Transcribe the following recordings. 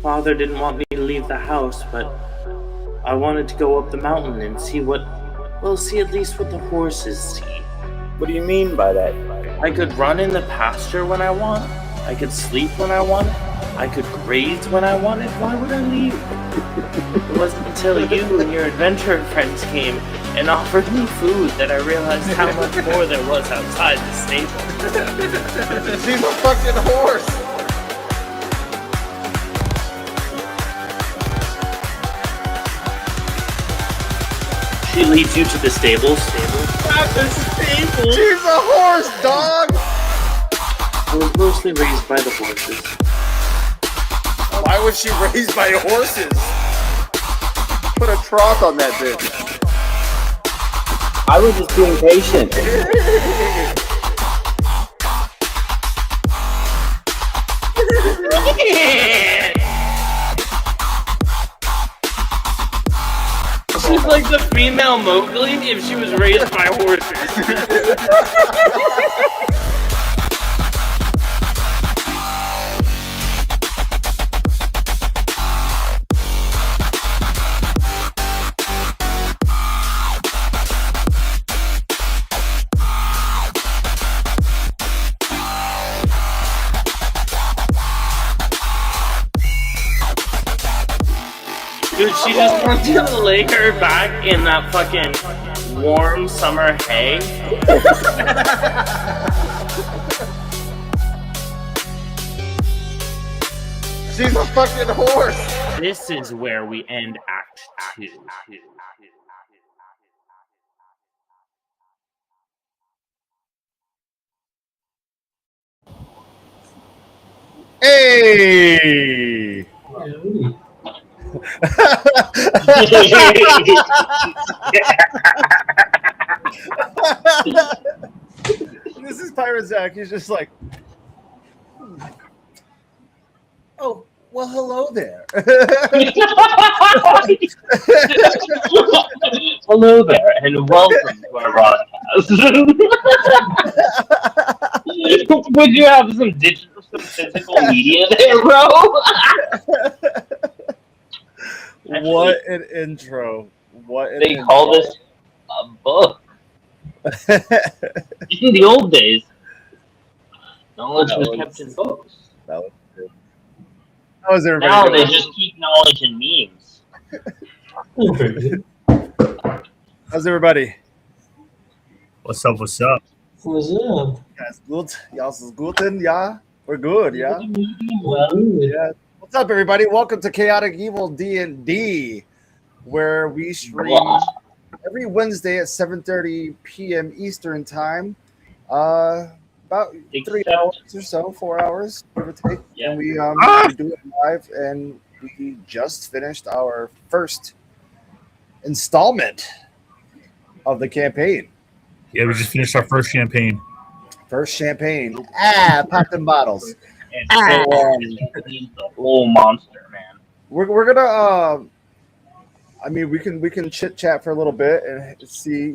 Father didn't want me to leave the house, but I wanted to go up the mountain and see see at least what the horses see. What do you mean by that? I could run in the pasture when I want. I could sleep when I want. I could graze when I wanted. Why would I leave? It wasn't until you and your adventure friends came and offered me food that I realized how much more there was outside the stable. She's a fucking horse! She leads you to the stables. Not the stable! She's a horse, dog! I was mostly raised by the horses. Why was she raised by horses? Put a trough on that bitch. I was just being patient. She's like the female Mowgli if she was raised by horses. Dude, she just wants to lay her back in that fucking warm summer hay. She's a fucking horse! This is where we end Act 2. Hey! This is Pirate Zac. He's just like, oh, well, hello there. Hello there, and welcome to our broadcast. Would you have some physical media there, bro? What an intro. What an They intro. call this a book. In the old days, knowledge was kept in books. That was good. How is everybody Now doing? they just keep knowledge in memes. How's everybody? What's up? What's up? What's up? Guys, good. Y'all's guten, yeah? We're good, yeah? Well, Yeah. What's up, everybody? Welcome to Chaotic Evil D&D, where we stream every Wednesday at 7:30 p.m. Eastern Time. About 3 hours or so, 4 hours, give or take. Yeah. And we do it live, and we just finished our first installment of the campaign. Yeah, we just finished our first champagne. First champagne. Pop them bottles. And he's the whole monster, man. We're gonna I mean we can chit chat for a little bit and see,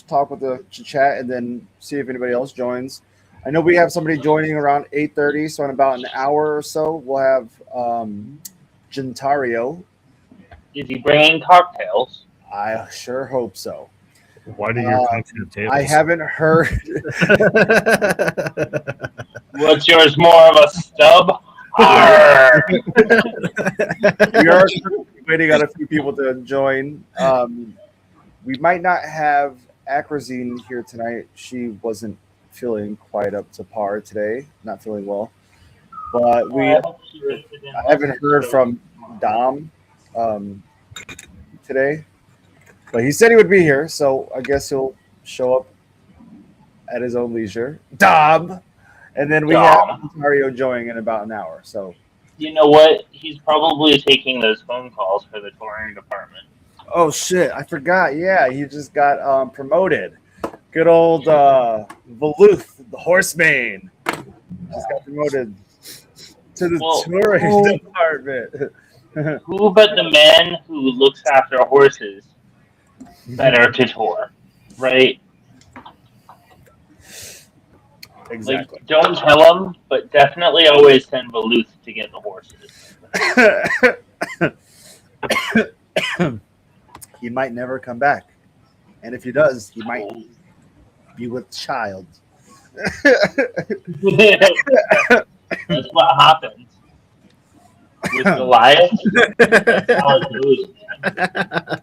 talk with the chat and then see if anybody else joins. I know we have somebody joining around 8:30, so in about an hour or so we'll have Gentario. Is he bringing cocktails? I sure hope so. Why do your content tables? I haven't heard. What's yours, more of a stub? Arr! We are waiting on a few people to join. We might not have Acrazine here tonight. She wasn't feeling quite up to par today. Not feeling well. But I haven't heard from Dom today. But he said he would be here, so I guess he'll show up at his own leisure. Dom! And then we have Mario joining in about an hour. So You know what? He's probably taking those phone calls for the touring department. oh shit, I forgot. Yeah, he just got promoted. Good old Voluth, the horseman. Just got promoted to the touring department. Who but the man who looks after horses better to tour, right? Exactly. Like, don't kill them, but definitely always send Valuth to get the horses. He might never come back. And if he does, he might be with child. That's what happens. With Goliath, that's how it goes, man.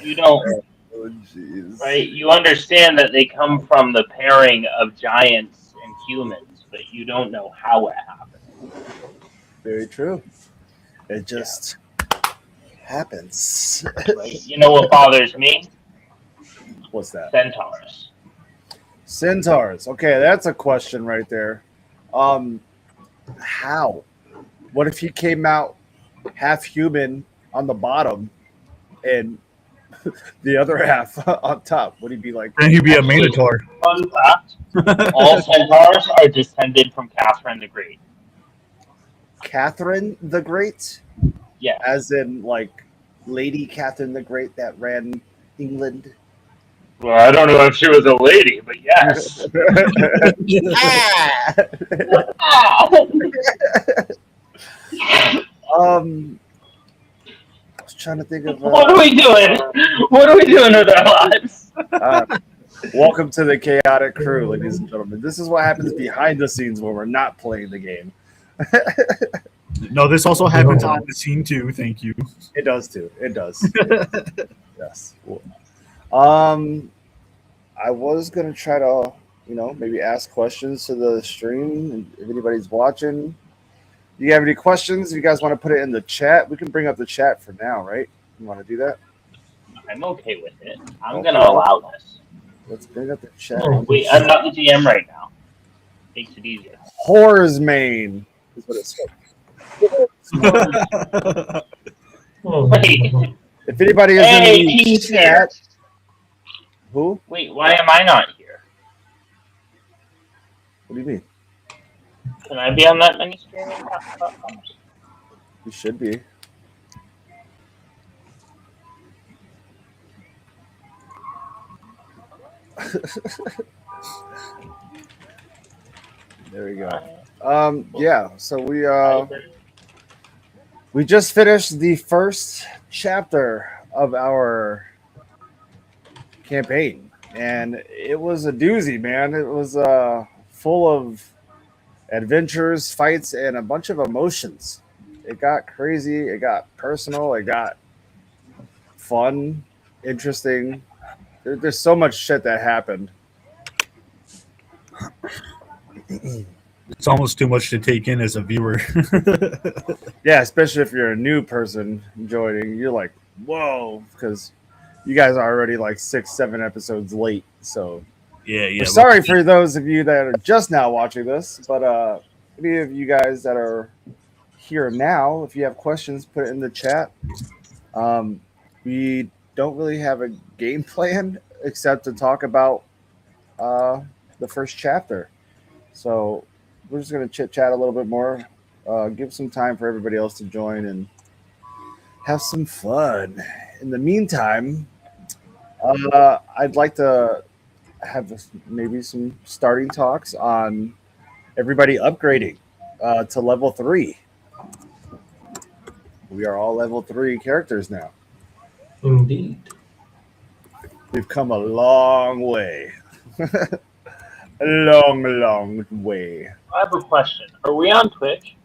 You don't, Oh, jeez. right? You understand that they come from the pairing of giants and humans, but you don't know how it happened. Very true. It just happens. Right? You know what bothers me? What's that? Centaurs. Centaurs. Okay, that's a question right there. How? What if he came out half human on the bottom and the other half on top? Would he be like? Then he'd be a Minotaur. Fun fact: all centaurs are descended from Catherine the Great. Catherine the Great? Yeah. As in, like, Lady Catherine the Great that ran England? Well, I don't know if she was a lady, but yes. I was trying to think of. What are we doing? What are we doing with our lives? Welcome to the Chaotic Crew, ladies and gentlemen. This is what happens behind the scenes when we're not playing the game. No, this also happens on the scene too. Thank you. It does too. It does. Yes. I was gonna try to, maybe ask questions to the stream. If anybody's watching, do you have any questions? If you guys want to put it in the chat, we can bring up the chat for now, right? You want to do that? I'm okay with it. I'm gonna allow this. Let's bring up the chat. Wait, I'm not the GM right now. Makes it easier. Horrors main is what it said. Wait, If anybody is hey, in the he's chat, here. who? Wait, why am I not here? What do you mean? Can I be on that mini streaming platform? You should be. There we go. Yeah, so we just finished the first chapter of our campaign, and it was a doozy, man. It was full of adventures, fights, and a bunch of emotions. It got crazy, it got personal, it got fun, interesting. There's so much shit that happened. It's almost too much to take in as a viewer. Yeah, especially if you're a new person joining, you're like, whoa, because you guys are already like 6-7 episodes late. So Yeah. we're sorry for those of you that are just now watching this, but any of you guys that are here now, if you have questions, put it in the chat. We don't really have a game plan except to talk about the first chapter. So we're just going to chit chat a little bit more, give some time for everybody else to join and have some fun. In the meantime, I'd like to have maybe some starting talks on everybody upgrading to level 3. We are all level 3 characters now. Indeed. We've come a long way. A long way. I have a question. Are we on Twitch?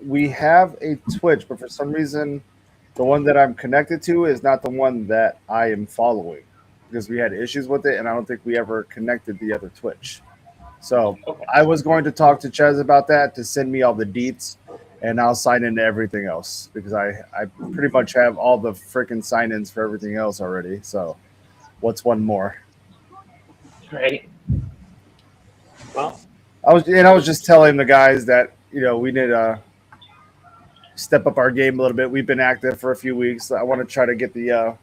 We have a Twitch, but for some reason, the one that I'm connected to is not the one that I am following because we had issues with it, and I don't think we ever connected the other Twitch. So Okay. I was going to talk to Ches about that to send me all the deets, and I'll sign into everything else because I pretty much have all the freaking sign-ins for everything else already. So what's one more? Great. Well, I was just telling the guys that we need to step up our game a little bit. We've been active for a few weeks. I want to try to get the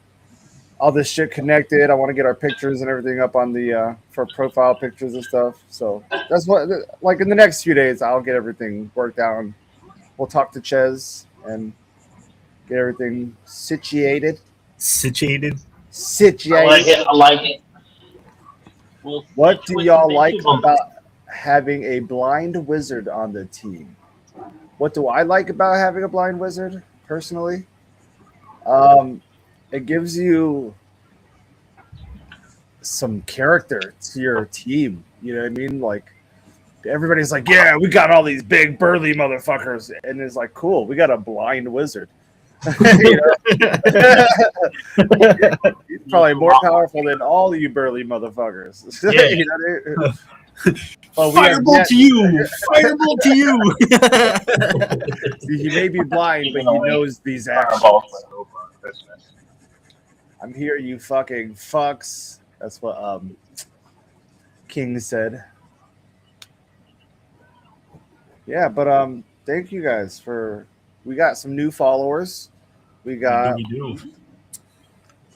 all this shit connected. I want to get our pictures and everything up on the for profile pictures and stuff. So that's what, like, in the next few days, I'll get everything worked out. We'll talk to Ches and get everything situated. Situated. I like it. We'll What see do y'all makes like you bump. about having a blind wizard on the team? What do I like about having a blind wizard, personally? It gives you some character to your team. You know what I mean? Like, everybody's like, yeah, we got all these big burly motherfuckers. And it's like, cool, we got a blind wizard. You know? He's probably more powerful than all you burly motherfuckers. Yeah. You know what I mean? Well, Fireball to you! Fireball to you! He may be blind, but he knows these actions. Fireballs over Christmas. I'm here, you fucking fucks. That's what King said. Yeah, but thank you guys for. We got some new followers. We got We do.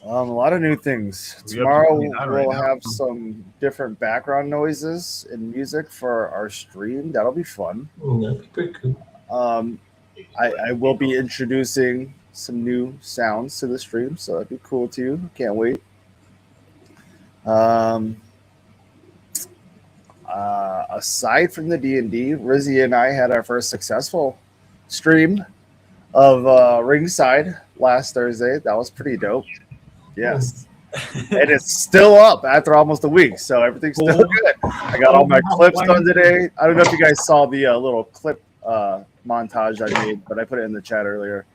a lot of new things. We have Tomorrow 29 right we'll now. have some different background noises and music for our stream. That'll be fun. That'd be pretty cool. I will be introducing some new sounds to the stream, so that'd be cool too. Can't wait. Aside from the D&D, Rizzy and I had our first successful stream of Ringside last Thursday. That was pretty dope. Yes. And it's still up after almost a week, so everything's still good. I got all my clips done today. I don't know if you guys saw the little clip montage I made, but I put it in the chat earlier.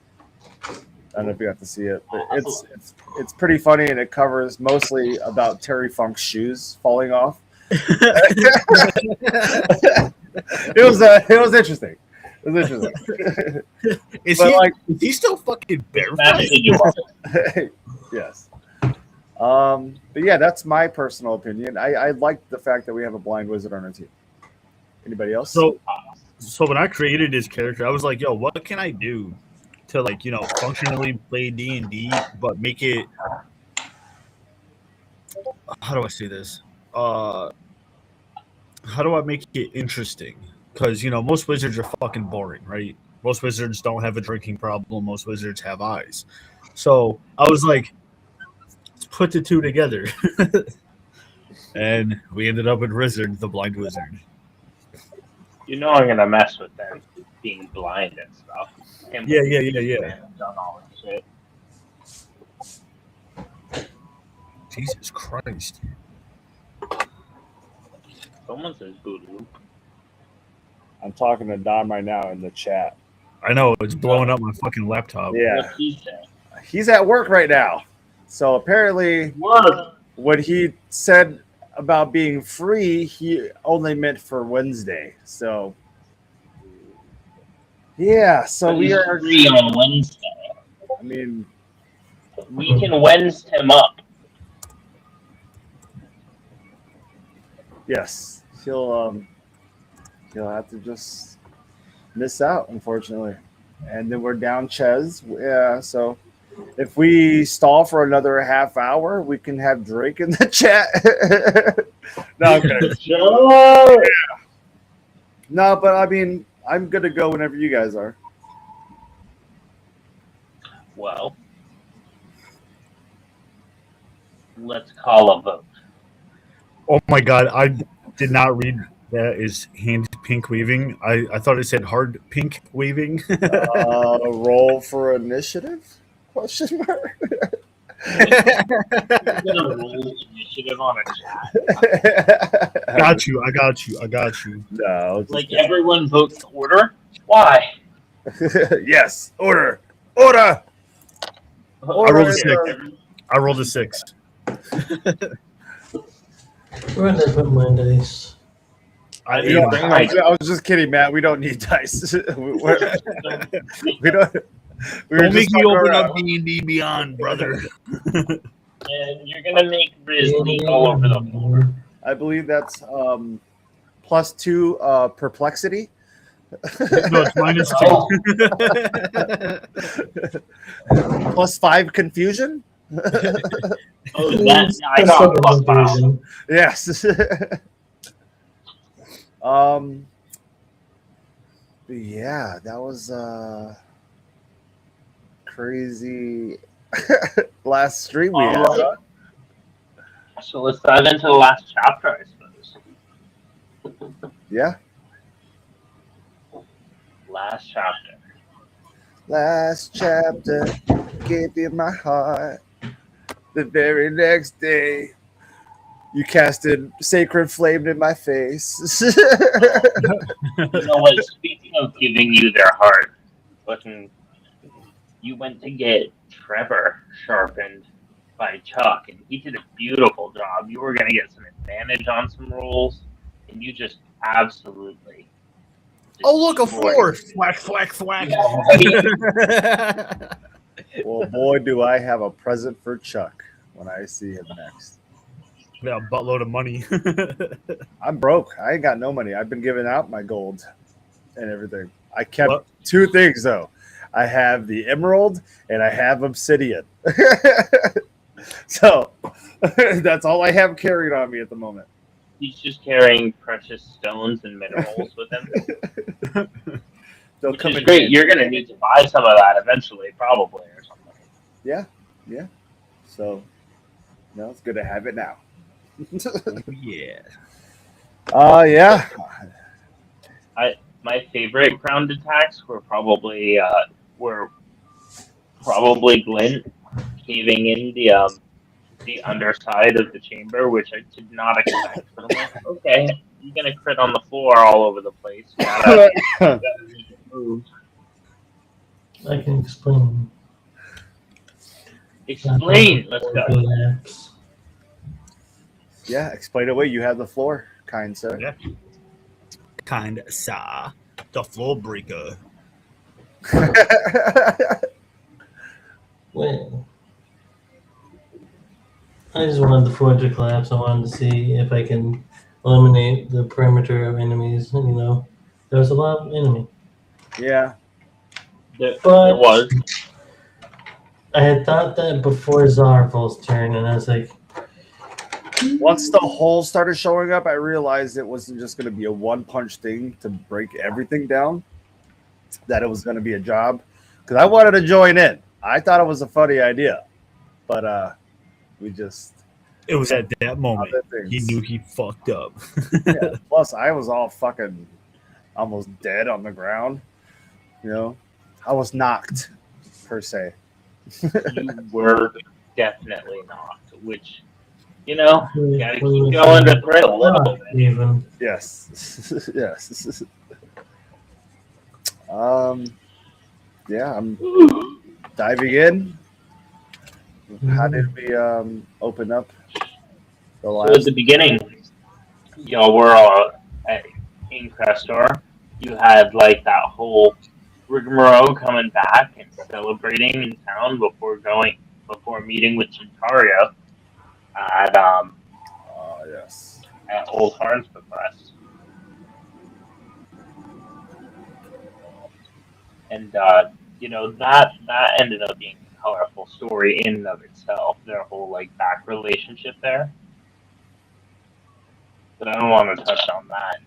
I don't know if you got to see it, but it's pretty funny, and it covers mostly about Terry Funk's shoes falling off. It was interesting. It was interesting. Is he still fucking barefoot? Yes. But yeah, that's my personal opinion. I like the fact that we have a blind wizard on our team. Anybody else? So when I created this character, I was like, yo, what can I do to, like, you know, functionally play D&D, but make it, how do I say this? How do I make it interesting? Because, you know, most wizards are fucking boring, right? Most wizards don't have a drinking problem. Most wizards have eyes. So I was like, let's put the two together. And we ended up with Rizzard, the blind wizard. You know I'm gonna mess with them being blind and stuff. Yeah. Done all that shit. Jesus Christ. Someone says voodoo. I'm talking to Dom right now in the chat. I know, it's blowing up my fucking laptop. Yeah. What's he say? He's at work right now. So apparently What? what he said about being free, he only meant for Wednesday. So yeah, so we are free on Wednesday. I mean, We can Wednesday him up. yes, he'll have to just miss out, unfortunately. And then we're down Ches. Yeah, so if we stall for another half hour, we can have Drake in the chat. No, I'm kidding. Sure. No, but I mean, I'm good to go whenever you guys are. Well, let's call a vote. Oh my god, I did not read that is hand pink waving. I thought it said hard pink waving. Roll for initiative? Question mark. We're gonna roll initiative on a chat. I got you. No. Like everyone votes order. Why? Yes. Order. I rolled a 6. I rolled a 6. Where did I put my dice? I You know, bring I my was just kidding, Matt. We don't need dice. we don't. We were Don't make just me fucking open around. up D&D Beyond, brother. and you're gonna make Riz leak all over the floor. I believe that's +2 perplexity. No, it's minus Oh. 2. +5 confusion. Oh, that's I That's got the plus 5. confusion. Yes. Yeah, that was crazy last stream we had. Alright. So let's dive into the last chapter, I suppose. Yeah. Last chapter. Last chapter, gave you my heart. The very next day, you casted Sacred Flame in my face. You know what? Speaking of giving you their heart, fucking, you went to get Trevor sharpened by Chuck, and he did a beautiful job. You were gonna get some advantage on some rolls, and you just absolutely. Oh, look, a destroyed. floor! Thwack, thwack, thwack. Yeah. Well, boy, do I have a present for Chuck when I see him next. Yeah, a buttload of money. I'm broke. I ain't got no money. I've been giving out my gold and everything. I kept What? 2 things, though. I have the emerald and I have obsidian. So that's all I have carried on me at the moment. He's just carrying precious stones and minerals with him. They'll Which come is in great. handy. You're gonna need to buy some of that eventually, probably, or something. Yeah. So, no, it's good to have it now. Yeah. Yeah. My favorite ground attacks were probably Glint caving in the underside of the chamber, which I did not expect. But I'm like, okay, you're gonna crit on the floor all over the place. You gotta make it move. I can explain. Explain. Let's go. Collapse. Yeah, explain away. You have the floor, kind sir. Yeah. Kind sa. The floor breaker. Well, I just wanted the floor to collapse. I wanted to see if I can eliminate the perimeter of enemies. You know, there was a lot of enemy. Yeah. There But was. I had thought that before Zarvol's turn, and I was like, Once the holes started showing up, I realized it wasn't just going to be a one-punch thing to break everything down, that it was going to be a job. Because I wanted to join in. I thought it was a funny idea. But we just... It was at that moment other he things. knew he fucked up. Yeah. Plus, I was all fucking almost dead on the ground. You know? I was knocked, per se. You were definitely not, which, you know, "Hmm, gotta keep going to thread a little not bit. even." Yes. Yes. Yeah, I'm diving in. How did we open up the So at last? the beginning, y'all were in Crestor. You had like that whole rigmarole coming back and celebrating in town before meeting with Centario at Yes. at Old Harnsburg Crest. And you know, that ended up being a colorful story in and of itself, their whole like back relationship there. But I don't want to touch on that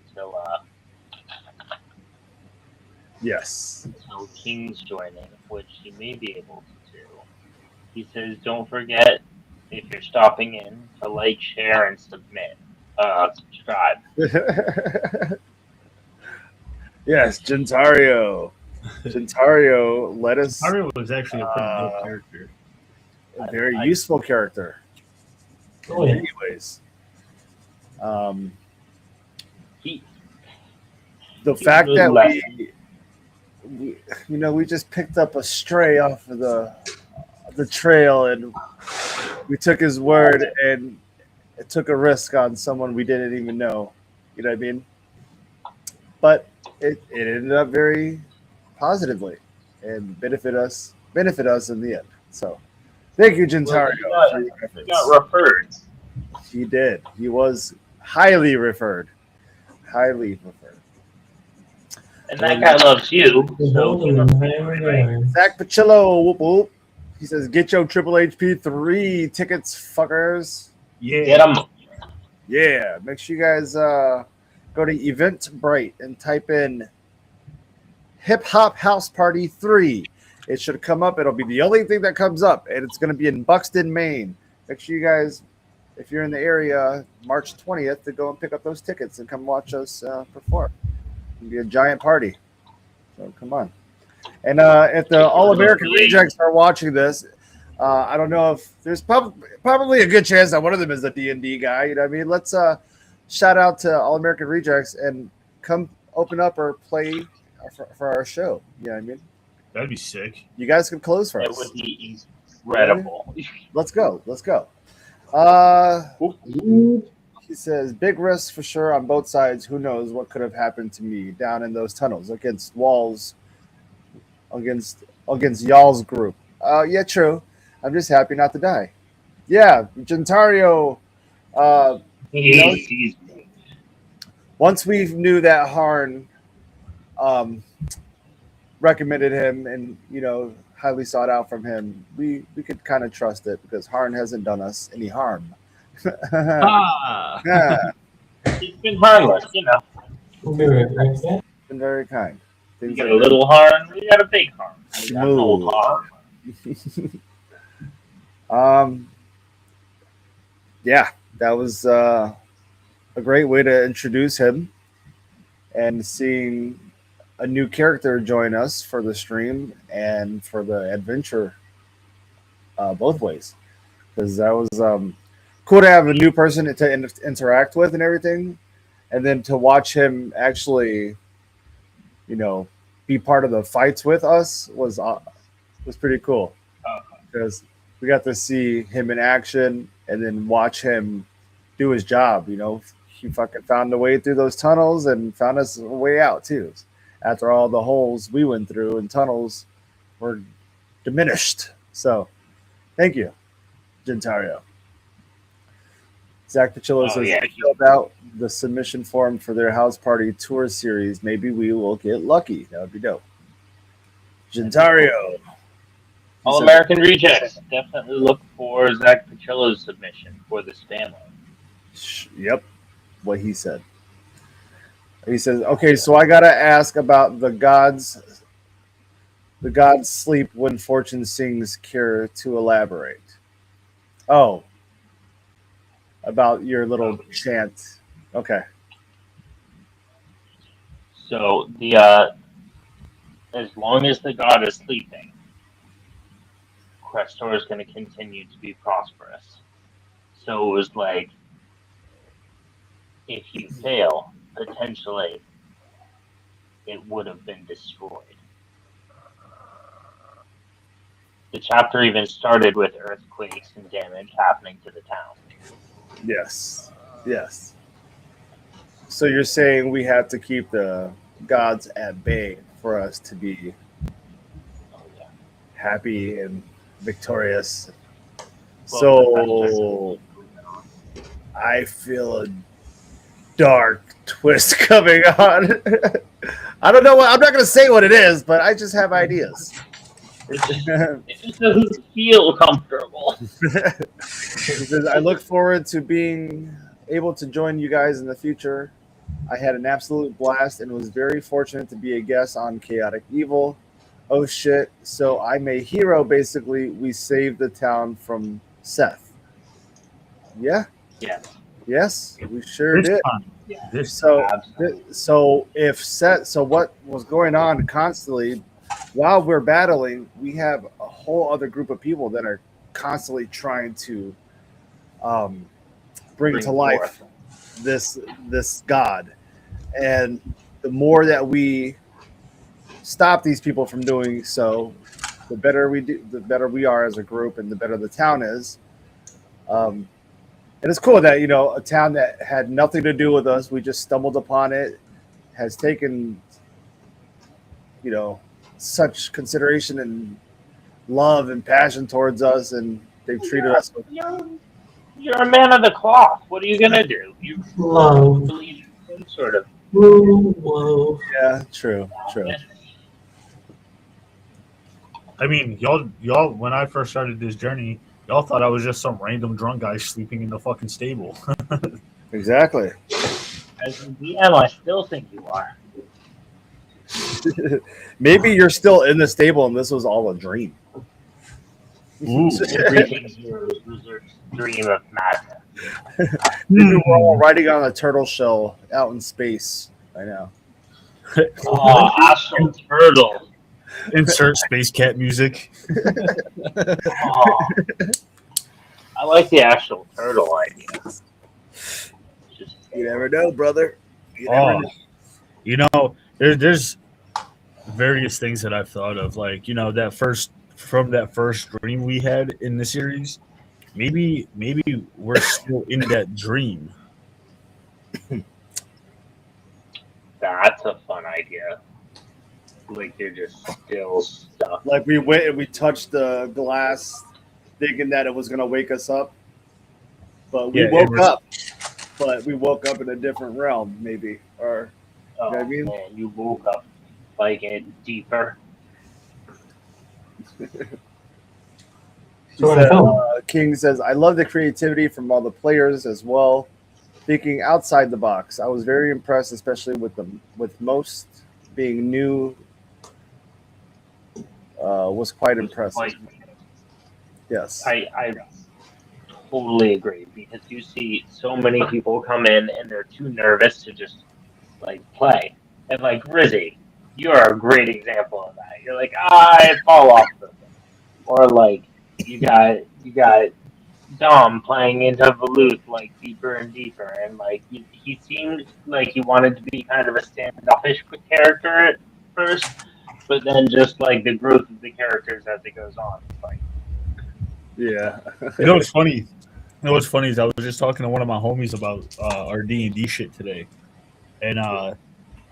Yes. until King's joining, which he may be able to do. He says, don't forget, if you're stopping in, to like, share, and subscribe. Yes, Gentario. Gentario let us Mario was actually a pretty good character. a very useful character. Oh, yeah. Anyways, He the fact good that lesson. we just picked up a stray off of the trail and we took his word and it took a risk on someone we didn't even know. You know what I mean? But it ended up very positively and benefit us in the end. So thank you, Gentario, for your He efforts. got referred. He did. He was highly referred. Highly referred. And that guy loves you. The So, building you know, in high regard. Zach Pacillo, whoop whoop. He says, "Get your Triple HP 3 tickets, fuckers." Yeah. get him. Yeah, make sure you guys go to Eventbrite and type in Hip Hop House Party 3. It should come up. It'll be the only thing that comes up, and it's going to be in Buxton, Maine. Make sure you guys if you're in the area, March 20th, to go and pick up those tickets and come watch us perform. It'll be a giant party. So come on. And if the All American Rejects are watching this, I don't know if there's probably a good chance that one of them is a D&D guy. You know what I mean? Let's shout out to All American Rejects and come open up or play for our show. You know what I mean? That'd be sick. You guys can close for It us. would be incredible. Let's go. He says, big risk for sure on both sides. Who knows what could have happened to me down in those tunnels against walls, against y'all's group. Yeah, true. I'm just happy not to die. Yeah, Gentario. Once we knew that Harn recommended him and, highly sought out from him, we could kind of trust it because Harn hasn't done us any harm. Yeah. He's been harmless, Been very kind. You got a little harm, you got a big harm. You got an old harm. Yeah, that was a great way to introduce him, and seeing a new character join us for the stream and for the adventure both ways, because that was cool to have a new person to interact with and everything, and then to watch him actually be part of the fights with us was pretty cool, because we got to see him in action and then watch him do his job. He fucking found a way through those tunnels and found us a way out too, after all the holes we went through and tunnels were diminished. So thank you, Gentario. Zach Pacillo says, I filled out the submission form for their house party tour series. Maybe we will get lucky. That would be dope. Gentario. All American Rejects. Definitely look for Zach Pacillo's submission for this family. Yep. What he said. He says, okay, so I got to ask about the gods sleep when fortune sings. Care to elaborate? Oh, about your little chant. Okay. So as long as the god is sleeping, Crestor is going to continue to be prosperous. So it was like, if you fail, potentially it would have been destroyed. The chapter even started with earthquakes and damage happening to the town. Yes. So you're saying we have to keep the gods at bay for us to be happy and victorious. So I feel a dark twist coming on. I don't know I'm not going to say what it is, but I just have ideas. It just doesn't feel comfortable. I look forward to being able to join you guys in the future. I had an absolute blast and was very fortunate to be a guest on Kaotic Evol. Oh shit, so I'm a hero basically. We saved the town from Seth. Yeah? Yes, we sure did. So if Seth, so what was going on constantly while we're battling, we have a whole other group of people that are constantly trying to bring to life this god. And the more that we stop these people from doing so, the better we do, the better we are as a group, and the better the town is. And it's cool that a town that had nothing to do with us, we just stumbled upon it, has taken such consideration and love and passion towards us, and they've treated us with. You're a man of the cloth. What are you gonna do? You believe in some sort of. Whoa. Yeah, true. I mean, y'all. When I first started this journey, y'all thought I was just some random drunk guy sleeping in the fucking stable. Exactly. As a DM, I still think you are. Maybe you're still in the stable and this was all a dream. Everything's yours. Dream of madness. Maybe we're all riding on a turtle shell out in space right now. Oh, astral turtle. Insert space cat music. Oh, I like the astral turtle idea. Just You never know, brother. You never Oh, know. you know, there's various things that I've thought of, like that first dream we had in the series. Maybe we're still in that dream. that's a fun idea. Like you're just still stuck. Like we went and we touched the glass, thinking that it was gonna wake us up, but we Yeah, woke up. But we woke up in a different realm, maybe. Or Oh what I mean? man, you woke up like it deeper. He said, King says, "I love the creativity from all the players as well. Thinking outside the box. I was very impressed, especially with most being new. Was quite impressive. Yes, I totally agree because you see so many people come in and they're too nervous to just like play. And like Rizzy, you're a great example of that. You're like, I fall off the thing. Or like you got Dom playing into Veluth like deeper and deeper, and like he seemed like he wanted to be kind of a standoffish character at first, but then just like the growth of the characters as it goes on, it's like yeah. You know what's funny? You know what's funny is I was just talking to one of my homies about our D&D shit today, and I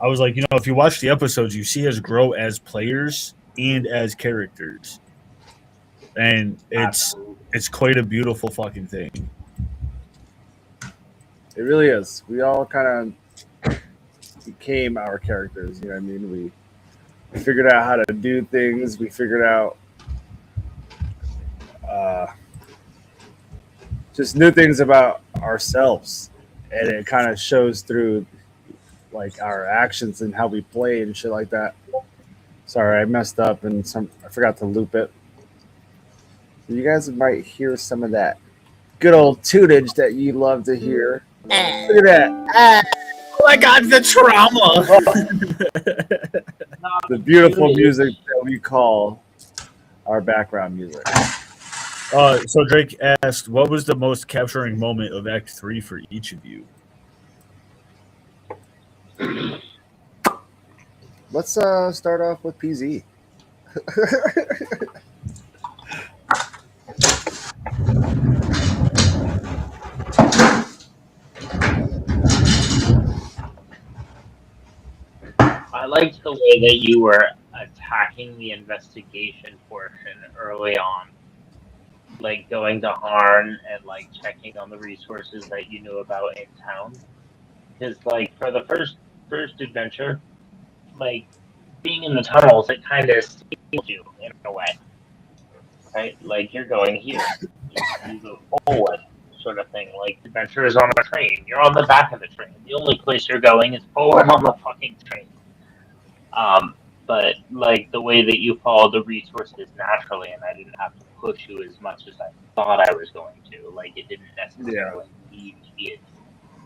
was like, if you watch the episodes, you see us grow as players and as characters, and it's quite a beautiful fucking thing. It really is. We all kind of became our characters. You know what I mean? We figured out how to do things. We figured out just new things about ourselves, and it kind of shows through like our actions and how we play and shit like that. Sorry, I messed up and I forgot to loop it. So you guys might hear some of that good old tootage that you love to hear. Look at that. Oh my god, the trauma! The beautiful music that we call our background music. So Drake asked, what was the most capturing moment of Act 3 for each of you? Let's start off with PZ. I liked the way that you were attacking the investigation portion early on. Like going to Harn and like checking on the resources that you knew about in town. Because like for the first adventure, like being in the tunnels, it kind of steals you in a way, right? Like you're going here, you go forward, sort of thing. Like adventure is on a train, you're on the back of the train. The only place you're going is forward on the fucking train. But like the way that you followed the resources naturally, and I didn't have to push you as much as I thought I was going to. Like it didn't necessarily need it.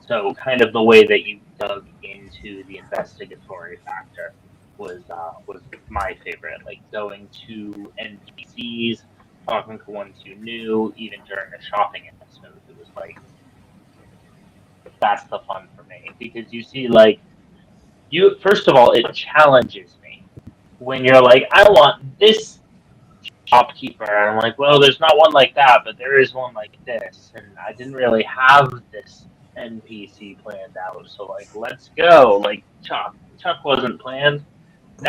So kind of the way that you dug into the investigatory factor was my favorite. Like going to NPCs, talking to ones you knew, even during a shopping episode, it was like that's the fun for me because you see like you first of all it challenges me when you're like I want this shopkeeper and I'm like well there's not one like that but there is one like this and I didn't really have this NPC planned out so like let's go like Chuck wasn't planned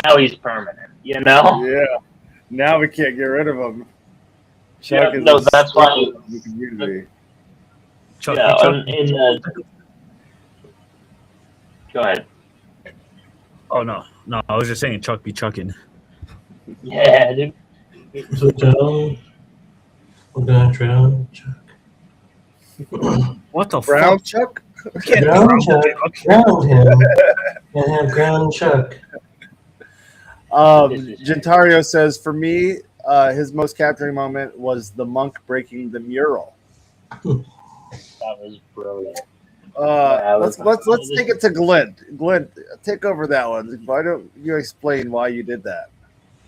now he's permanent you know Yeah. Now we can't get rid of him. Chuck is no that's why the community. Chuck, yeah Chuck. in the go ahead. Oh no, I was just saying Chuck be chucking. Yeah, dude. So John, we're gonna drown Chuck. What the Brown fuck? Chuck? Drown Chuck. Drown him. And have ground Chuck. Gentario says, for me, his most capturing moment was the monk breaking the mural. That That was brilliant. I was Let's take it to Glenn. Glenn, take over that one. Why don't you explain why you did that?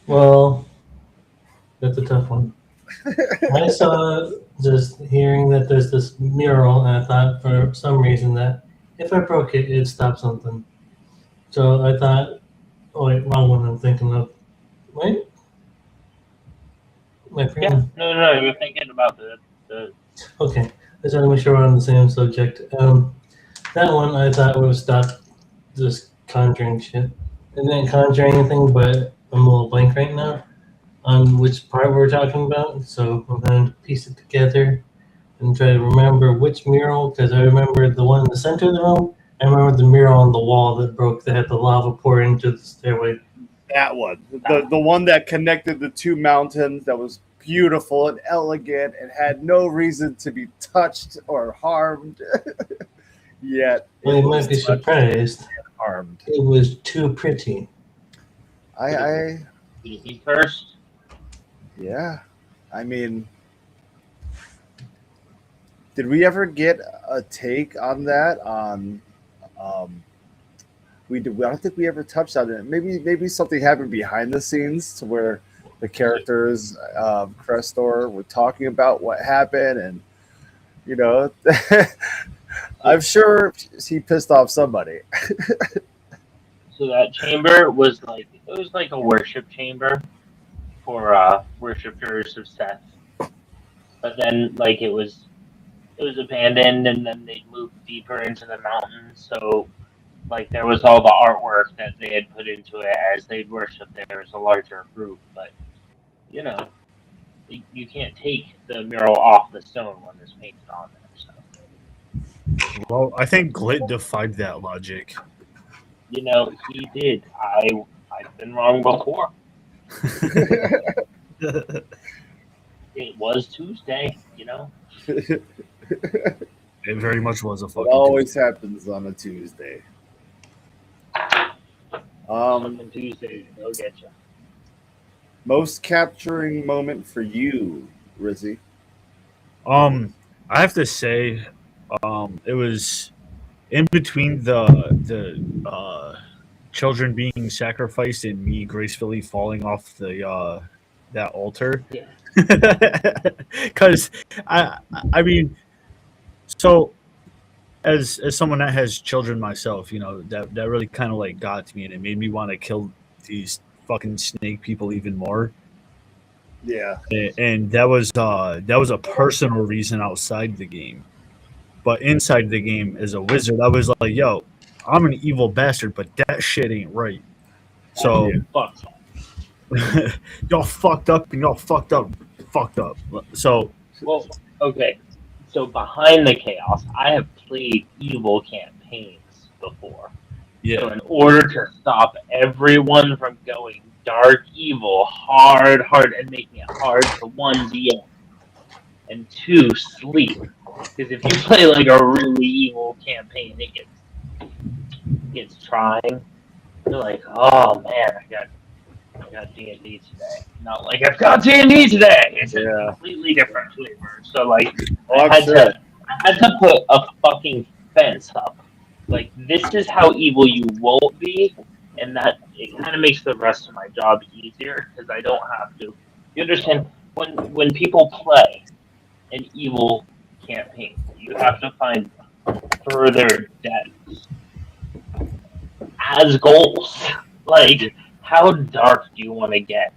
Well, that's a tough one. I saw just hearing that there's this mural, and I thought for some reason that if I broke it, it'd stop something. So I thought, oh wait, wrong one I'm thinking of. Wait. My Yeah, friend. no, you're thinking about the Okay, I just want to make sure we're on the same subject. That one I thought would have stopped this conjuring shit. It didn't conjure anything, but I'm a little blank right now on which part we're talking about. So I'm going to piece it together and try to remember which mural, because I remember the one in the center of the room. I remember the mural on the wall that broke that had the lava pour into the stairway. That one, the one that connected the two mountains, that was beautiful and elegant and had no reason to be touched or harmed. Yet Well, you might be surprised. Harmed. It was too pretty. I easy first. yeah. I mean, did we ever get a take on that? We did. I don't think we ever touched on it. Maybe something happened behind the scenes to where the characters, Crestor, were talking about what happened, and you know, I'm sure he pissed off somebody. So that chamber was like a worship chamber for worshippers of Seth. But then like it was abandoned, and then they moved deeper into the mountains. So like there was all the artwork that they had put into it as they'd worship there as a larger group. But you know, you can't take the mural off the stone when it's painted on there. So. Well, I think Glit defied that logic. You know, he did. I've been wrong before. It was Tuesday, you know. It very much was a It fucking. always happens on a Tuesday. Fucking Tuesday, they'll get you. Most capturing moment for you, Rizzy? I have to say, it was in between the children being sacrificed and me gracefully falling off the that altar. Yeah. Because I mean, so as someone that has children myself, you know, that really kind of like got to me, and it made me want to kill these fucking snake people even more. Yeah. And that was a personal reason outside the game. But inside the game, as a wizard, I was like, yo, I'm an evil bastard, but that shit ain't right. So Fuck. y'all fucked up and y'all fucked up. So Well, okay. So behind the chaos, I have played evil campaigns before. yeah. So in order to stop everyone from going dark evil hard, and making it hard to 1 DM and 2 sleep. Because if you play like a really evil campaign, it gets trying. You're like, oh man, I got D&D today. Not like I've got D&D today. It's a completely different flavor. So like, I had to put a fucking fence up. Like, this is how evil you won't be, and that it kind of makes the rest of my job easier because I don't have to. You understand? When people play an evil campaign, you have to find further depths as goals. Like, how dark do you want to get?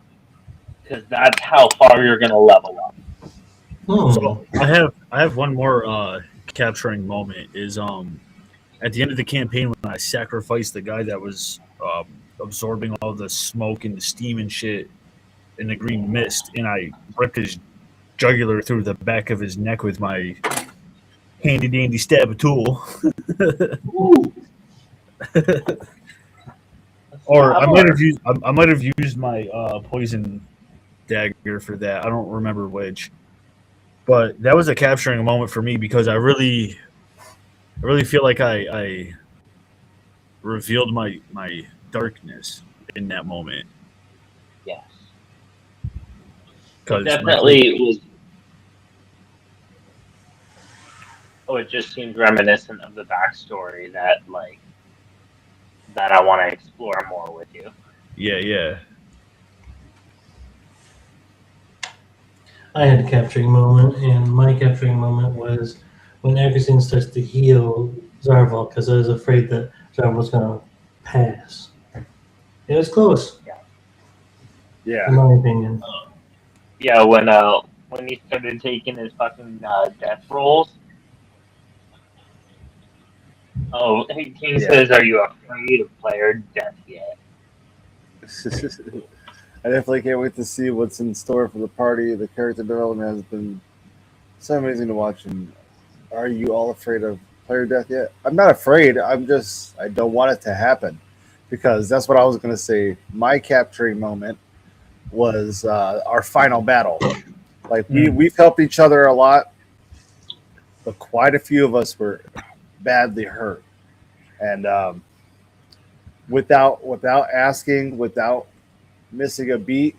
Because that's how far you're gonna level up. So I have one more capturing moment is at the end of the campaign when I sacrificed the guy that was absorbing all the smoke and the steam and shit in the green mist, and I ripped his jugular through the back of his neck with my handy dandy stab tool. Or I might have used my poison dagger for that. I don't remember which. But that was a capturing moment for me because I really feel like I revealed my darkness in that moment. Yes. Because definitely was. Oh, it just seems reminiscent of the backstory that I want to explore more with you. Yeah. I had a capturing moment, and my capturing moment was when everything starts to heal Zarval because I was afraid that Zarval was going to pass. It was close, in Yeah. my opinion. Yeah, when he started taking his fucking death rolls. Oh, King Yeah. says, "Are you afraid of player death yet?" I definitely can't wait to see what's in store for the party. The character development has been so amazing to watch. And are you all afraid of player death yet? I'm not afraid. I don't want it to happen because that's what I was going to say. My capturing moment was our final battle. Like we've helped each other a lot, but quite a few of us were badly hurt, and without asking, without missing a beat,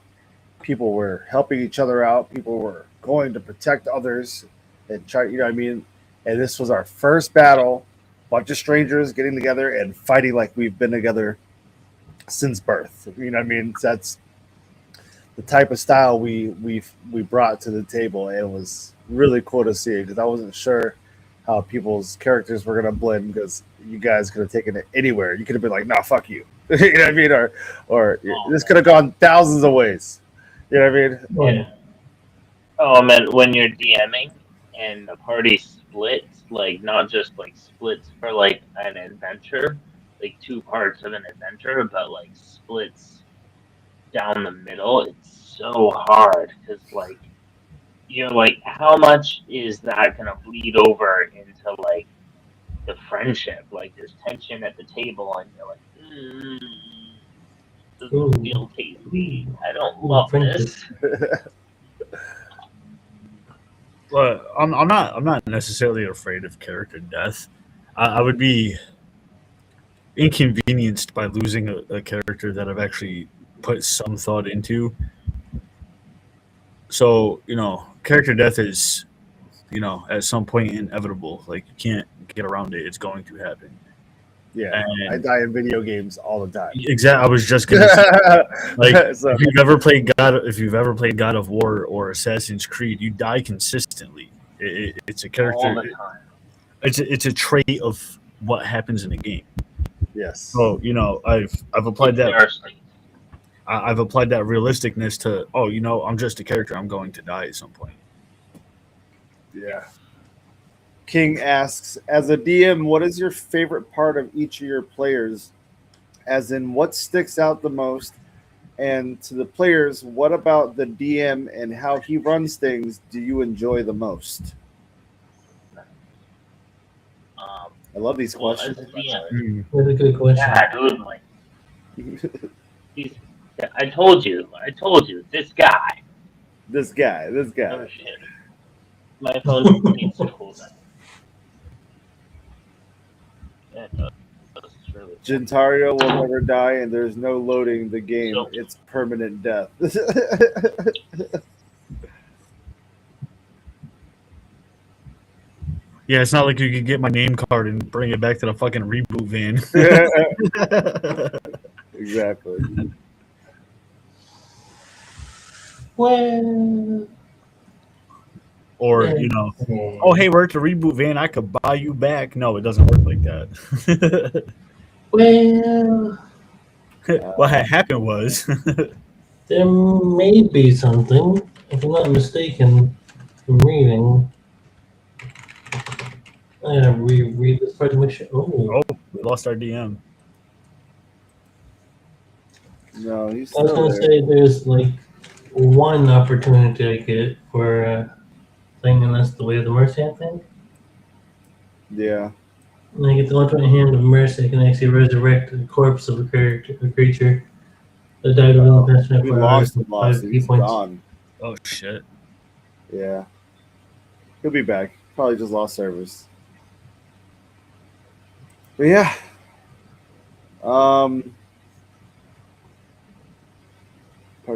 people were helping each other out. People were going to protect others and try, you know what I mean? And this was our first battle, bunch of strangers getting together and fighting like we've been together since birth. You know what I mean? That's the type of style we brought to the table, and it was really cool to see because I wasn't sure how people's characters were going to blend because you guys could have taken it anywhere. You could have been like, "Nah, fuck you," you know what I mean, or this could have gone thousands of ways. You know what I mean? Yeah. Oh man, when you're DMing and the party splits, like not just like splits for like an adventure, like two parts of an adventure, but like splits down the middle, it's so hard because like you're like, how much is that gonna bleed over into like the friendship? Like there's tension at the table, and you're like, doesn't Ooh. feel tasty. I don't Ooh, love friendship. this. But I'm not necessarily afraid of character death. I would be inconvenienced by losing a character that I've actually put some thought into. So, character death is, at some point inevitable. Like, you can't get around it. It's going to happen. Yeah, I And die in video games all the time. exactly, I was just gonna say, like, So, if you've ever played God of War or Assassin's Creed, you die consistently. It's a All character. the time. It's a trait of what happens in a game. yes. So I've applied that. Seriously. I've applied that realisticness to. I'm just a character. I'm going to die at some point. Yeah. King asks, as a DM, what is your favorite part of each of your players? As in, what sticks out the most? And to the players, what about the DM and how he runs things do you enjoy the most? I love these Well, questions. as a DM, That's a good question. yeah, dude, like I told you, this guy. This guy. Oh shit, my phone needs to cool down. Yeah, it does. It's really cool. Gentario will never die, and there's no loading the game. So- It's permanent death. Yeah, it's not like you could get my name card and bring it back to the fucking reboot van. Exactly. Well, Or yeah. oh hey, we're at the reboot van. I could buy you back. No, it doesn't work like that. Well, What had happened was, there may be something, if I'm not mistaken, from reading. I gotta reread this part of my show. Oh, we lost our DM. No, he's I was still gonna there. say there's like one opportunity I get for thing, and that's the way of the mercy, I think. Yeah. And I get the alternate hand of mercy. I can actually resurrect the corpse of a creature that died within the past We 24 hours. lost him. with 5 key He's points. gone. Oh shit. Yeah. He'll be back. Probably just lost service. But yeah. Part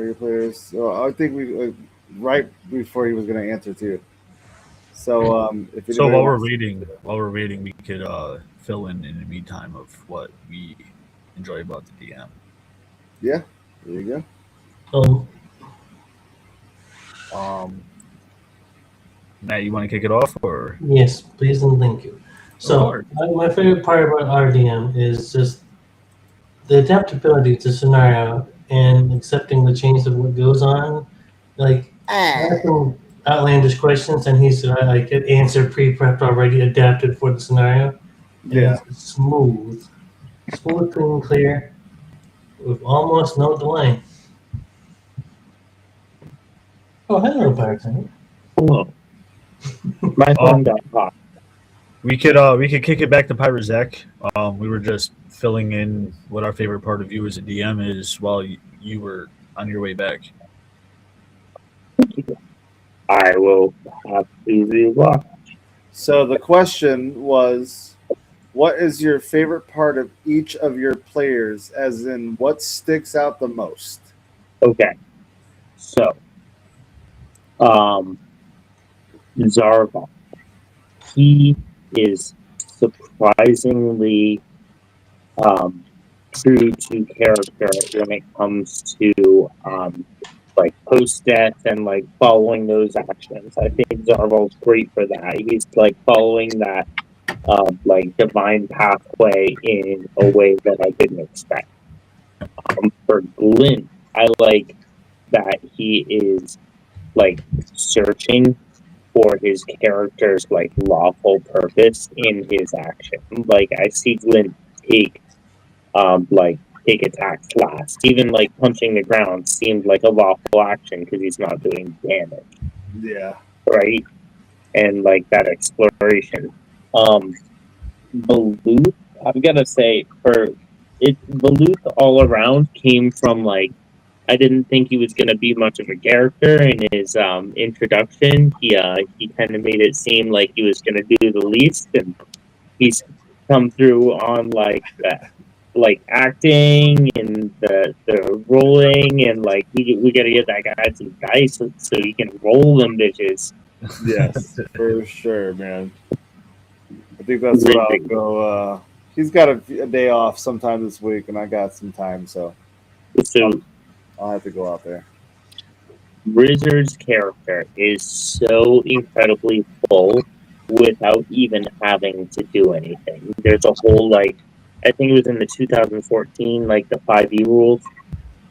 of your players. So I think we right before he was going to answer too. So if So anybody while we're wants- waiting, we could fill in the meantime of what we enjoy about the DM. yeah, there you go. Matt, you want to kick it off, or Yes, please and thank you. So, course. my favorite part about RDM is just the adaptability to scenario and accepting the change of what goes on. Like, asking outlandish questions, and he's like an answer pre-prepped already, adapted for the scenario. And Yeah. it's smooth, clean, and clear, with almost no delay. Oh, hello, Pirate Zac. Hello. My phone got hot. we could kick it back to Pirate Zac. We were just filling in what our favorite part of you as a DM is while you were on your way back. I will have to walk. So the question was, what is your favorite part of each of your players? As in, what sticks out the most? Okay. So, Zarva. He is surprisingly true to character when it comes to like post death and like following those actions. I think Zarval's great for that. He's like following that like divine pathway in a way that I didn't expect. For Glint, I like that he is like searching for his character's like lawful purpose in his action. Like I see Glint take take attacks last. Even like punching the ground seemed like a lawful action because he's not doing damage. Yeah. Right? And like that exploration. Baluth, I've gotta say, Baluth all around came from like I didn't think he was gonna be much of a character in his introduction. He kind of made it seem like he was gonna do the least, and he's come through on like that, like acting and the rolling, and like we gotta get that guy some dice so he can roll them bitches. Yes, for sure, man. I think that's what I'll go. He's got a day off sometime this week, and I got some time, so I'll have to go out there. Rizzard's character is so incredibly full without even having to do anything. There's a whole like I think it was in the 2014 like the 5e rules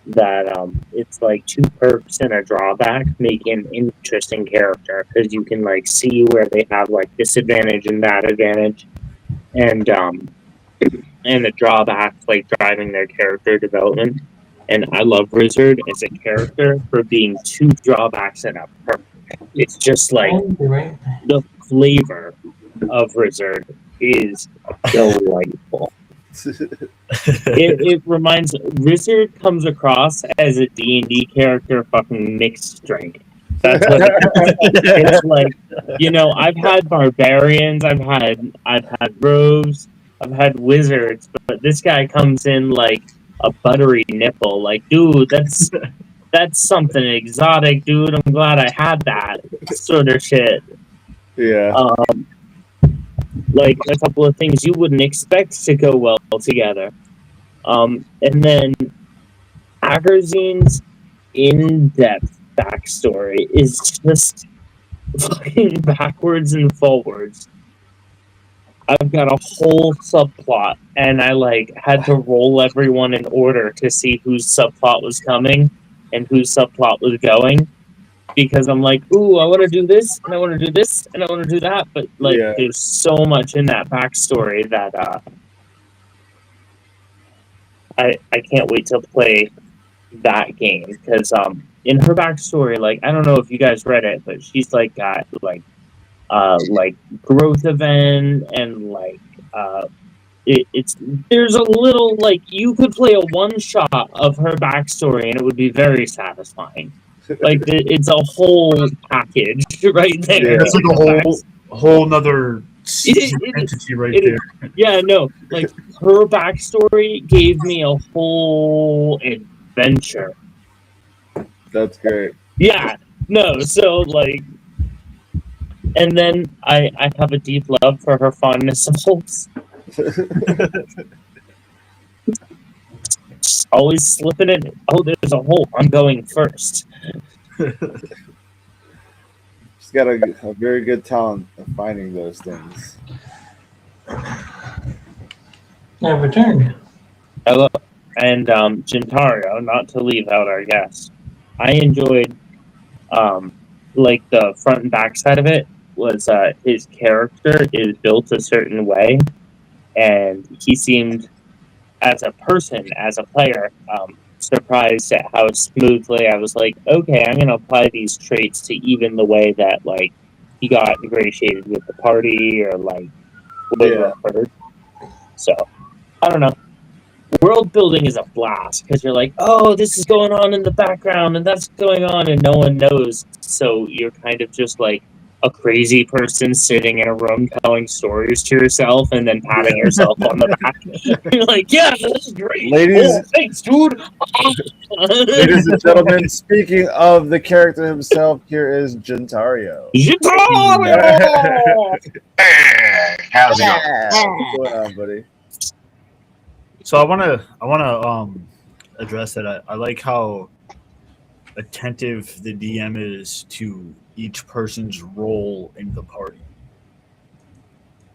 that it's like 2 perks and a drawback make an interesting character because you can like see where they have like disadvantage and that advantage, and the drawbacks like driving their character development. And I love Rizzard as a character for being 2 drawbacks and a perk. It's just like the flavor of Rizzard is delightful. It reminds Rizzard comes across as a D&D character fucking mixed drink. That's what it's like. You know, I've had barbarians, I've had rogues, I've had wizards, but this guy comes in like a buttery nipple. Like, dude, that's something exotic, dude. I'm glad I had that sort of shit. Yeah. Like a couple of things you wouldn't expect to go well together. And then Agrazine's in-depth backstory is just fucking backwards and forwards. I've got a whole subplot, and I like had to roll everyone in order to see whose subplot was coming and whose subplot was going. Because I'm like, ooh, I want to do this, and I want to do this, and I want to do that, but like, there's so much in that backstory that I can't wait to play that game because in her backstory, like I don't know if you guys read it, but she's like got like growth event and like it's there's a little like you could play a one shot of her backstory and it would be very satisfying. Like it's a whole package right there. Yeah, it's like a whole nother entity right there. Yeah, no, like her backstory gave me a whole adventure. That's great. Yeah, no, so like And then I have a deep love for her fondness of holes. Always slipping in. Oh, there's a hole. I'm going first. She's got a very good talent of finding those things. I've returned. Hello. And Gentario, not to leave out our guest. I enjoyed like the front and back side of it was his character is built a certain way, and he seemed as a person, as a player, surprised at how smoothly I was like, okay, I'm gonna apply these traits to even the way that like he got ingratiated with the party or like was referred. So I don't know. World building is a blast because you're like, oh, this is going on in the background and that's going on and no one knows. So you're kind of just like a crazy person sitting in a room telling stories to yourself and then patting yourself on the back. You're like, yeah, this is great. Ladies, thanks, dude. ladies and gentlemen, speaking of the character himself, here is Gentario. Hey, how's it going? What's going on, buddy? So I wanna address that. I like how attentive the DM is to each person's role in the party.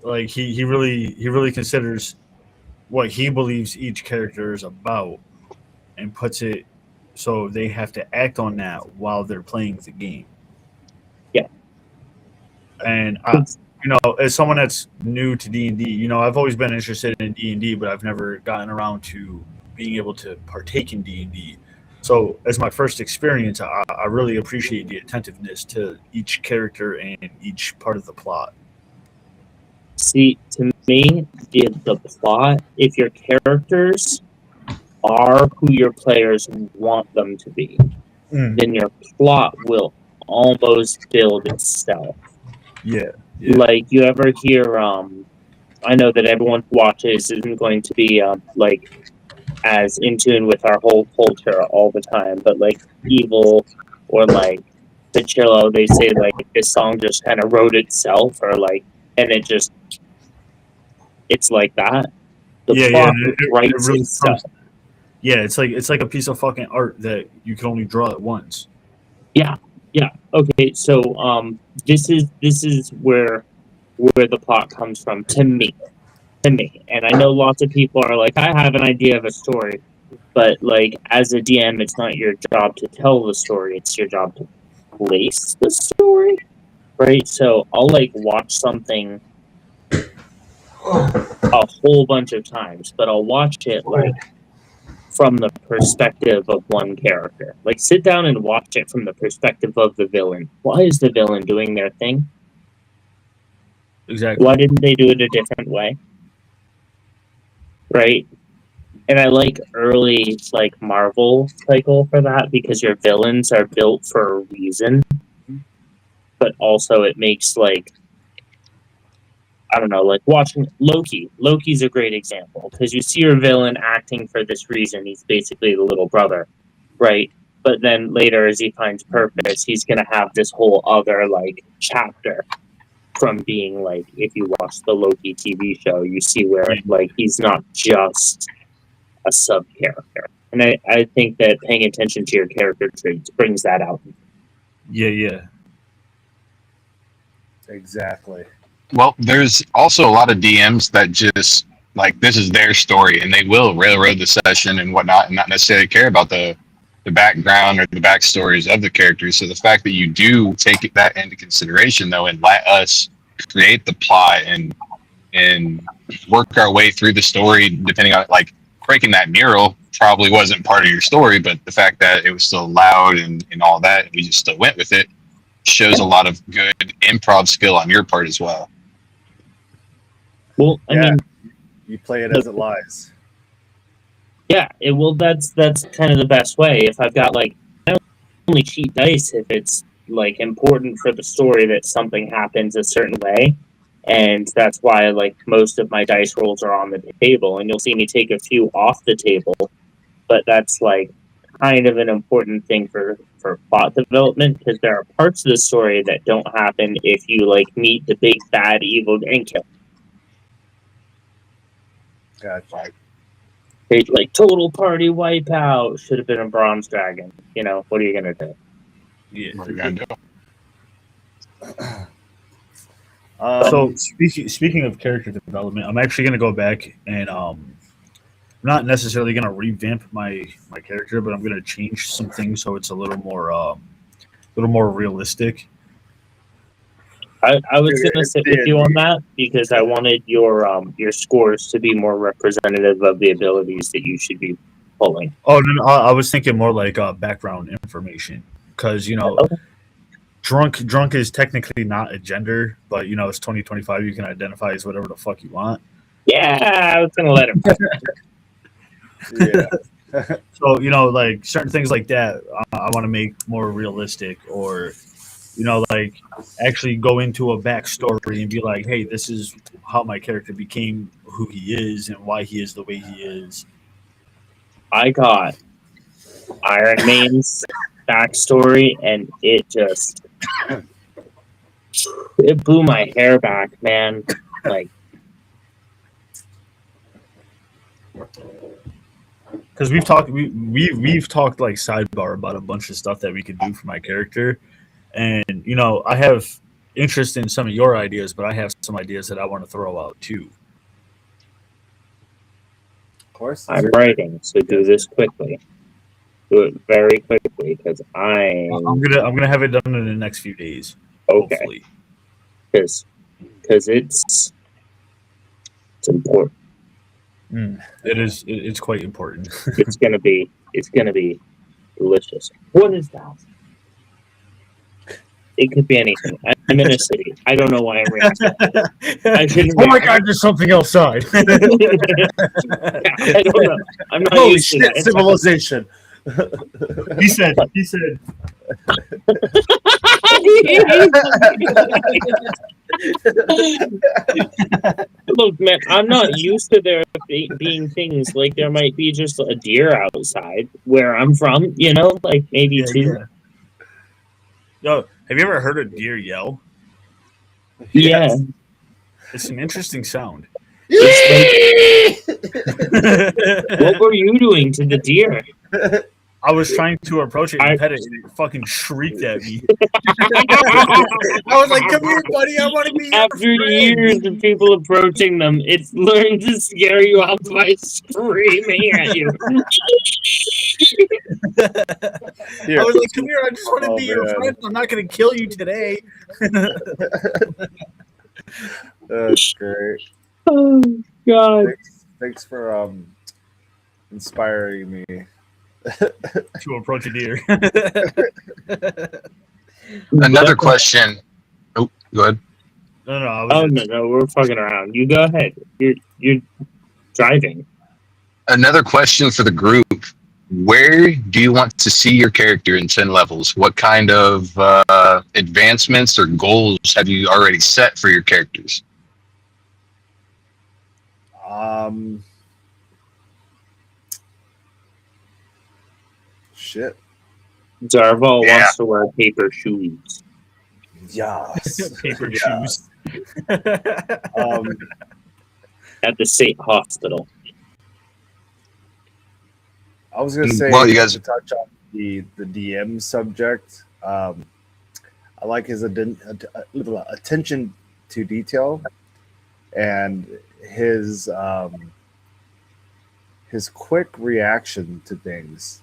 Like he really considers what he believes each character is about and puts it so they have to act on that while they're playing the game. Yeah. And as someone that's new to D&D, I've always been interested in D&D, but I've never gotten around to being able to partake in D&D. So as my first experience, I really appreciate the attentiveness to each character and each part of the plot. See, to me, the plot, if your characters are who your players want them to be, then your plot will almost build itself. Yeah. Like, you ever hear, I know that everyone who watches isn't going to be, as in tune with our whole culture all the time, but, like, Evil or, like, Pachillo, they say, like, this song just kind of wrote itself, or, like, and it's like that. The plot writes really itself. It's like a piece of fucking art that you can only draw at once. Yeah. Okay, so this is where the plot comes from to me. And I know lots of people are like, I have an idea of a story, but like as a DM, it's not your job to tell the story, it's your job to place the story. Right? So I'll like watch something a whole bunch of times, but I'll watch it like from the perspective of one character. Like, sit down and watch it from the perspective of the villain. Why is the villain doing their thing? Exactly. Why didn't they do it a different way? Right? And I like early, like, Marvel cycle for that, because your villains are built for a reason. But also it makes, like, I don't know, like watching Loki. Loki's a great example because you see your villain acting for this reason. He's basically the little brother, right? But then later, as he finds purpose, he's going to have this whole other, like, chapter from being, like, if you watch the Loki TV show, you see where, like, he's not just a sub-character. And I think that paying attention to your character traits brings that out. Yeah. Exactly. Well, there's also a lot of DMs that just like this is their story and they will railroad the session and whatnot and not necessarily care about the background or the backstories of the characters. So the fact that you do take that into consideration though and let us create the plot and work our way through the story, depending on like breaking that mural probably wasn't part of your story, but the fact that it was still loud and all that, we just still went with it, shows a lot of good improv skill on your part as well. Well, I mean, you play it as it lies. Yeah, that's kind of the best way. If I've got like, I only cheat dice if it's like important for the story that something happens a certain way, and that's why like most of my dice rolls are on the table. And you'll see me take a few off the table, but that's like kind of an important thing for plot development, because there are parts of the story that don't happen if you like meet the big bad evil and kill. Gotcha. It's like total party wipeout. Should have been a bronze dragon. You know, what are you gonna do? Yeah. What are you gonna do? So speaking of character development, I'm actually gonna go back and I'm not necessarily gonna revamp my character, but I'm gonna change some things so it's a little more realistic. I was Dude, gonna it's sit with you on D&D. that because I wanted your scores to be more representative of the abilities that you should be pulling. Oh no, I was thinking more like background information because Okay. drunk is technically not a gender, but it's 2025. You can identify as whatever the fuck you want. Yeah, I was gonna let him. Yeah. So like certain things like that, I want to make more realistic, or like actually go into a backstory and be like, hey, this is how my character became who he is and why he is the way he is. I got Iron Man's backstory, and it blew my hair back, man. Like, Because we've talked like sidebar about a bunch of stuff that we could do for my character, and I have interest in some of your ideas, but I have some ideas that I want to throw out too. Of course. I'm writing, so do this quickly. Do it very quickly, because I'm gonna have it done in the next few days. okay. Hopefully. Because it's important. It is. It's quite important. It's gonna be delicious. What is that? It could be anything. I'm in a city. I don't know why I'm reacting. I shouldn't. Oh my god! There's something outside. I don't know. I'm not Holy used to shit, that. civilization. He said. Look, man, I'm not used to there being things like there might be just a deer outside where I'm from. Like maybe two. Yeah. Yo, have you ever heard a deer yell? Yeah. Yes. It's an interesting sound. What were you doing to the deer? I was trying to approach it and pet it, and it fucking shrieked at me. I was like, come here, buddy. I want to be your After friend. years of people approaching them, it's learned to scare you off by screaming at you. Here. I was like, come here, I just want to Oh, be your man. friend. I'm not going to kill you today. That's great. Oh, God. Thanks for inspiring me. To approach a deer. Another question. Oh, go ahead. No, we're fucking around. You go ahead. You're driving. Another question for the group. Where do you want to see your character in 10 levels? What kind of advancements or goals have you already set for your characters? Shit. Darval Yeah. wants to wear paper shoes. Yes. Paper Yeah. shoes. At the state hospital. I was gonna say, Well, you guys- to touch on the DM subject. I like his attention to detail and his quick reaction to things.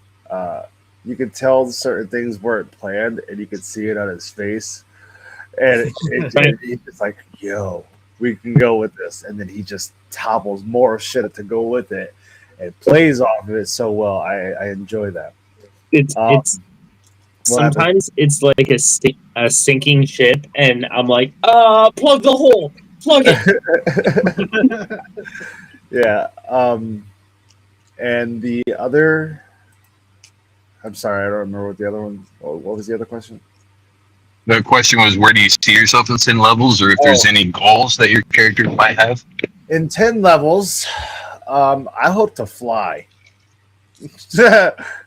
You could tell certain things weren't planned, and you could see it on his face. And he's just like, "Yo, we can go with this," and then he just topples more shit to go with it. And plays off of it so well. I enjoy that. It's sometimes it's like a sinking ship, and I'm like, plug the hole, plug it. Yeah. And the other, I'm sorry, I don't remember what the other one. What was the other question? The question was, where do you see yourself in 10 levels, or if there's any goals that your character might have? In 10 levels, I hope to fly.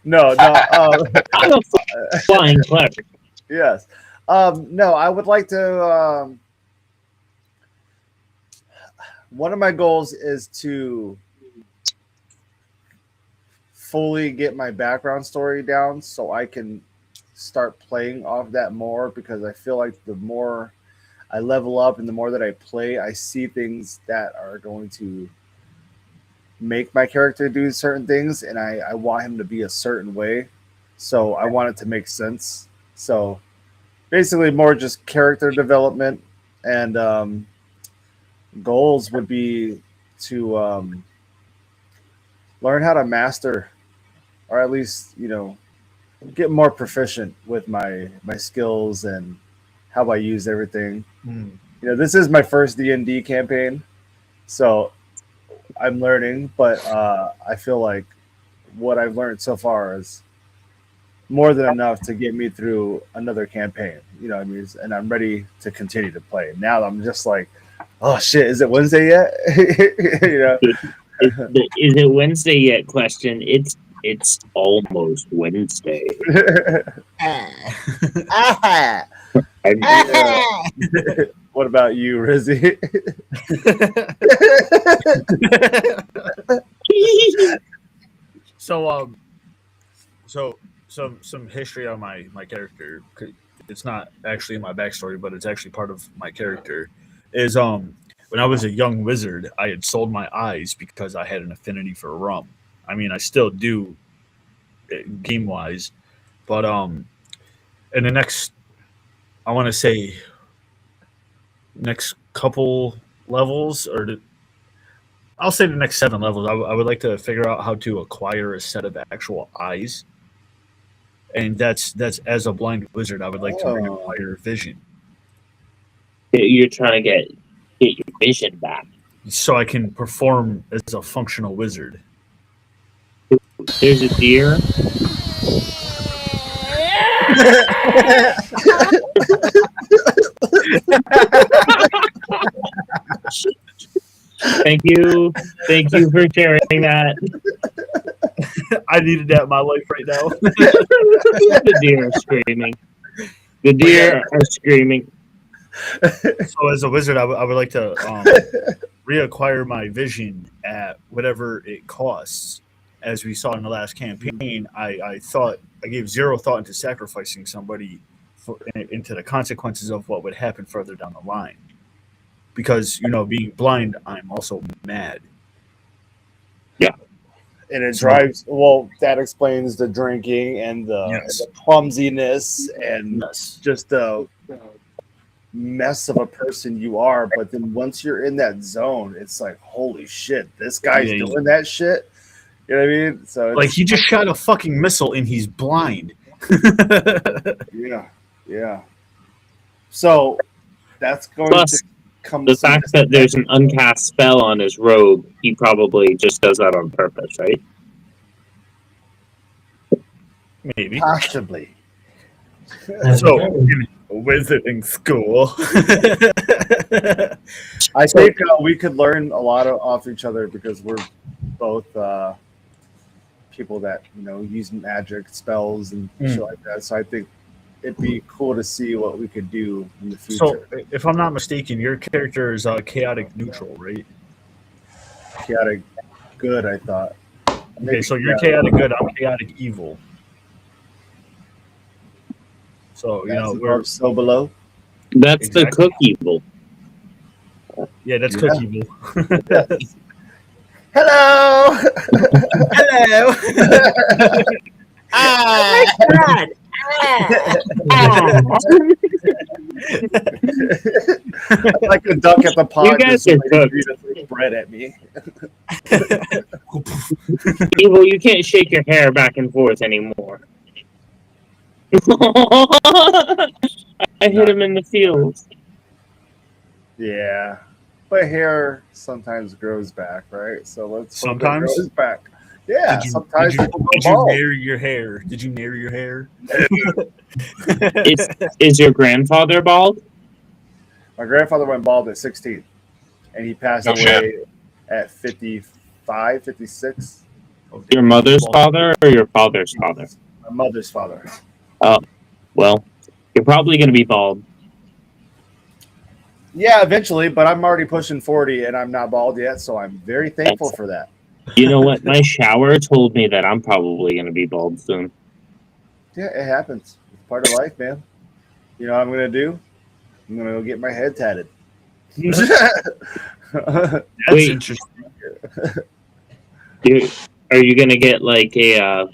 No. I'm a flying cleric. Yes. No, I would like to. One of my goals is to fully get my background story down so I can start playing off that more, because I feel like the more I level up and the more that I play, I see things that are going to make my character do certain things, and I want him to be a certain way. So I want it to make sense. So basically, more just character development, and goals would be to learn how to master, or at least get more proficient with my skills and how I use everything. This is my first D&D campaign, so I'm learning, but I feel like what I've learned so far is more than enough to get me through another campaign. You know what I mean? And I'm ready to continue to play. Now I'm just like, oh shit, is it Wednesday yet? Is it Wednesday yet? Question. It's almost Wednesday. What about you, Rizzy? So some history on my character. It's not actually in my backstory, but it's actually part of my character. Is when I was a young wizard, I had sold my eyes because I had an affinity for rum. I mean, I still do, game wise, but in the next, I want to say, next couple levels, I'll say the next 7 levels, I would like to figure out how to acquire a set of actual eyes, and that's as a blind wizard, I would like to acquire vision, You're trying to get your vision back. so I can perform as a functional wizard. There's a deer. Thank you for sharing that. I needed that in my life right now. The deer are screaming. The deer are screaming. So as a wizard, I would like to reacquire my vision at whatever it costs. As we saw in the last campaign, I gave zero thought into sacrificing somebody into the consequences of what would happen further down the line. Because, being blind, I'm also mad. Yeah. And it drives, that explains the drinking and the clumsiness and just the mess of a person you are. But then once you're in that zone, it's like, holy shit, this guy's doing that shit. You know what I mean? So like, he just shot a fucking missile and he's blind. Yeah. So that's going to come. The fact that there's an uncast spell on his robe, he probably just does that on purpose, right? Maybe. Possibly. So, wizarding school. I think we could learn a lot off each other, because we're both people that use magic spells and shit like that. So I think it'd be cool to see what we could do in the future. So, if I'm not mistaken, your character is chaotic neutral, right? Chaotic good, I thought. Okay, so you're chaotic good. I'm chaotic evil. So we're so below. That's exactly. The cook evil. Yeah, that's cook evil. Hello. Hello. Oh my God. Like a duck at the pond. You guys are cooked. Throw bread at me. Evil, you can't shake your hair back and forth anymore. I hit him in the fields. Yeah, but hair sometimes grows back, right? So let's sometimes it grows back. Yeah, sometimes did you nair your hair? Did you nair your hair? Is your grandfather bald? My grandfather went bald at 16, and he passed away at 55, 56. Your mother's father or your father's father? My mother's father. Oh, well, you're probably going to be bald. Yeah, eventually, but I'm already pushing 40 and I'm not bald yet, so I'm very thankful for that. You know what? My shower told me that I'm probably going to be bald soon. Yeah, it happens. It's part of life, man. You know what I'm going to do? I'm going to go get my head tatted. That's Wait. interesting. Are you going to get like a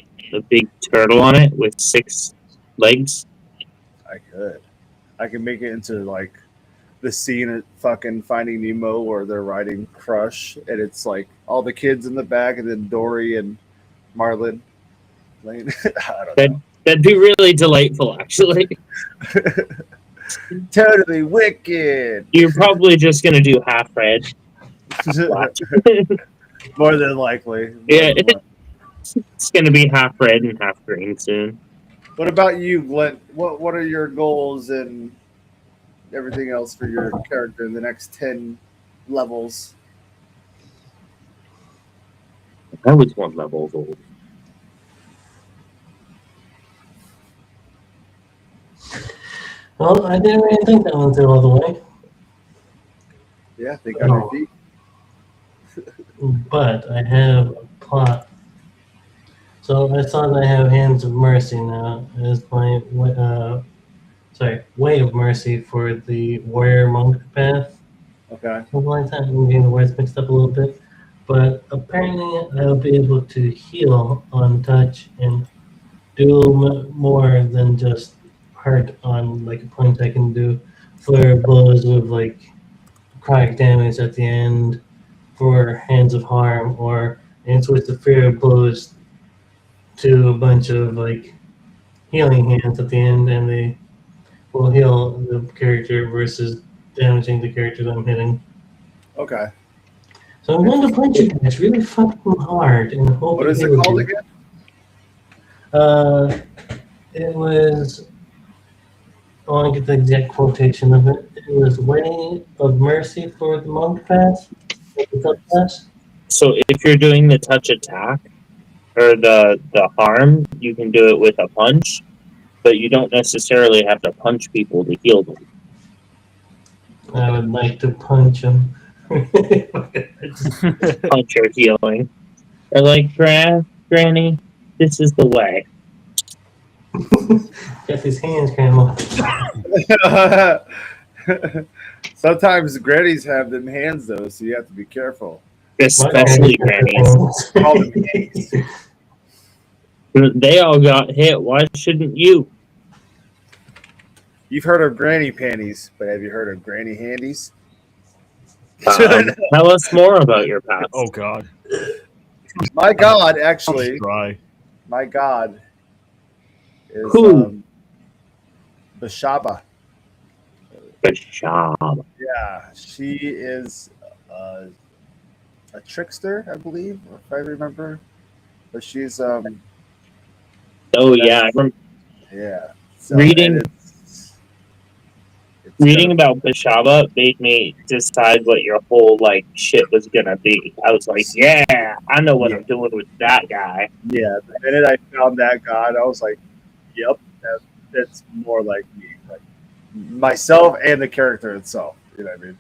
big turtle on it with 6 legs? I could. I can make it into like the scene at fucking Finding Nemo where they're riding Crush and it's like all the kids in the back and then Dory and Marlin. Lane. I don't know. That'd be really delightful, actually. Totally wicked. You're probably just going to do half red. More than likely. Yeah, it's going to be half red and half green soon. What about you, Glenn? What are your goals and everything else for your character in the next 10 levels? I was 1 level old. Well, I didn't really think that one through all the way, Yeah, think on your feet. but I have a plot. So I thought I have Hands of Mercy now as my Way of Mercy for the Warrior Monk path. Okay. Something like that. I'm getting the words mixed up a little bit. But apparently I'll be able to heal on touch and do more than just hurt on like a point. I can do flare of blows with like chronic damage at the end for Hands of Harm, or and switch the flare of blows to a bunch of like healing hands at the end, and they will heal the character versus damaging the character that I'm hitting. Okay. So I'm going to punch you guys really fucking hard and hope. What is it called again? It was. I want to get the exact quotation of it. It was Way of Mercy for the Monk Pass. So if you're doing the touch attack or the harm, you can do it with a punch, but you don't necessarily have to punch people to heal them. I would like to punch him. Punch your healing. Or like, Granny, this is the way. Got his hands grandma. Sometimes grannies have them hands though, so you have to be careful. Especially grannies. Call them hands. They all got hit. Why shouldn't you? You've heard of granny panties, but have you heard of granny handies? Tell us more about your past. Oh God. My God, actually, Dry. my God is Who? Bashaba. Bashab. Yeah, she is a trickster, I believe, if I remember. But she's Oh yeah, I remember yeah. So, Reading- and it's reading about Bashaba made me decide what your whole like shit was gonna be. I was like, yeah, I know what I'm doing with that guy. yeah. The minute I found that God, I was like, yep, that's more like me, like myself and the character itself. You know what I mean?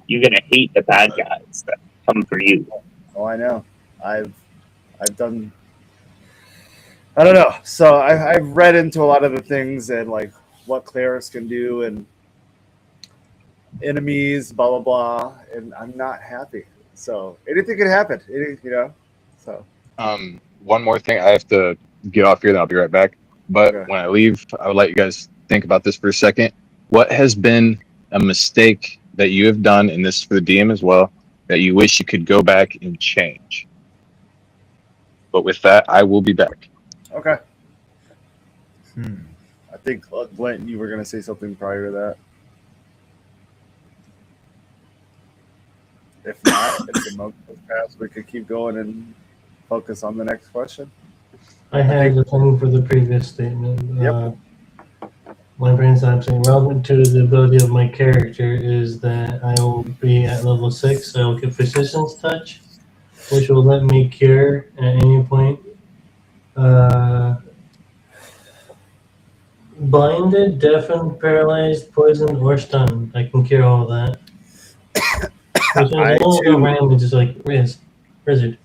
You're gonna hate the bad guys that come for you. Oh, I know. I've done. I don't know. So I've read into a lot of the things and like what clerics can do and enemies, blah blah blah, and I'm not happy. So anything can happen, you know. So One more thing, I have to get off here, then I'll be right back. But Okay. when I leave, I would let you guys think about this for a second. What has been a mistake that you have done, and this is for the DM as well, that you wish you could go back and change? But with that, I will be back. okay. I think Glenn, you were gonna say something prior to that. If not, if the moment has passed, we could keep going and focus on the next question. I had the thing for the previous statement. Yep. My brain's absolutely relevant to the ability of my character is that I will be at level 6, so I will get Physician's Touch. which will let me cure at any point. Blinded, deafened, paralyzed, poisoned, or stunned. I can cure all of that. Which is I a little too- random, just like Rizzard.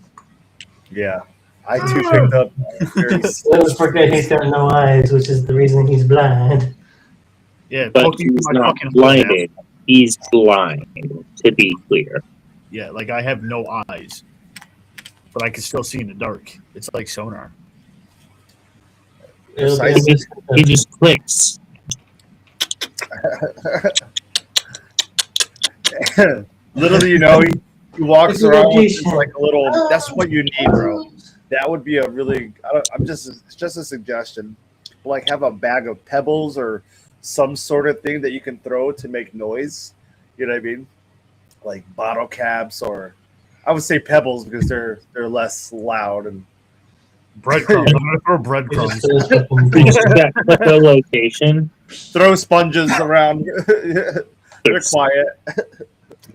Yeah, I too picked up. Let's forget he's got no eyes, which is the reason he's blind. Yeah, But poke me he's with my not fucking blinded. He's blind, to be clear. Yeah, like I have no eyes, but I can still see in the dark. It's like sonar. It'll be Precisely. He just clicks. Little do you know, he walks It's a around with magician. just like a little. That's what you need, bro. That would be a really. It's just a suggestion. Like have a bag of pebbles or some sort of thing that you can throw to make noise. You know what I mean? Like bottle caps, or I would say pebbles because they're less loud and. Breadcrumbs. I'm gonna throw breadcrumbs. You just got the location. Throw sponges around. They're quiet.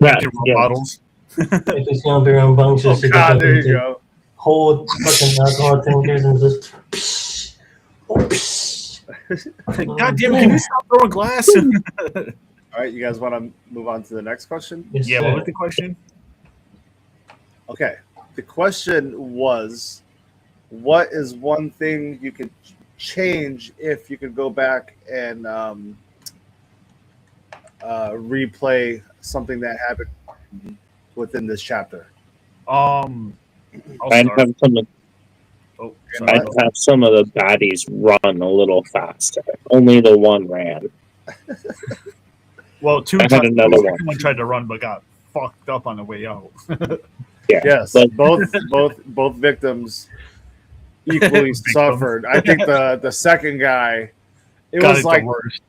Yeah, Get yeah. bottles. If it's gonna be rambunctious, Oh you God, can there you fucking go. hold fucking alcohol tankers and just. God damn it, can you stop throwing glass? All right, you guys want to move on to the next question? Yes, Yeah, sir. what was the question? Okay. The question was, what is one thing you could change if you could go back and replay something that happened within this chapter? I'll I'd start. have some of Oh, sorry. I'd have some of the baddies run a little faster. Only the one ran. Well, two I had tried, another the one. second one tried to run but got fucked up on the way out. Yeah. Yes, But both victims equally Victims. suffered. I think the second guy, it Got was it like the worst.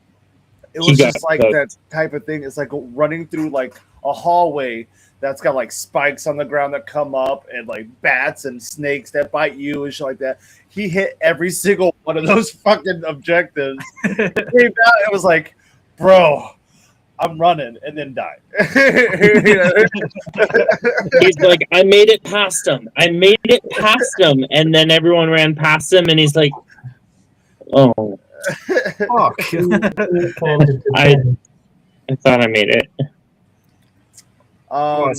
it He was got just like cooked. that type of thing. It's like running through like a hallway that's got like spikes on the ground that come up and like bats and snakes that bite you and shit like that. He hit every single one of those fucking objectives. Came out, it was like, bro, I'm running, and then died. You know? he's like, I made it past him. I made it past him. And then everyone ran past him, and he's like, oh, Fuck. I thought I made it. Oh,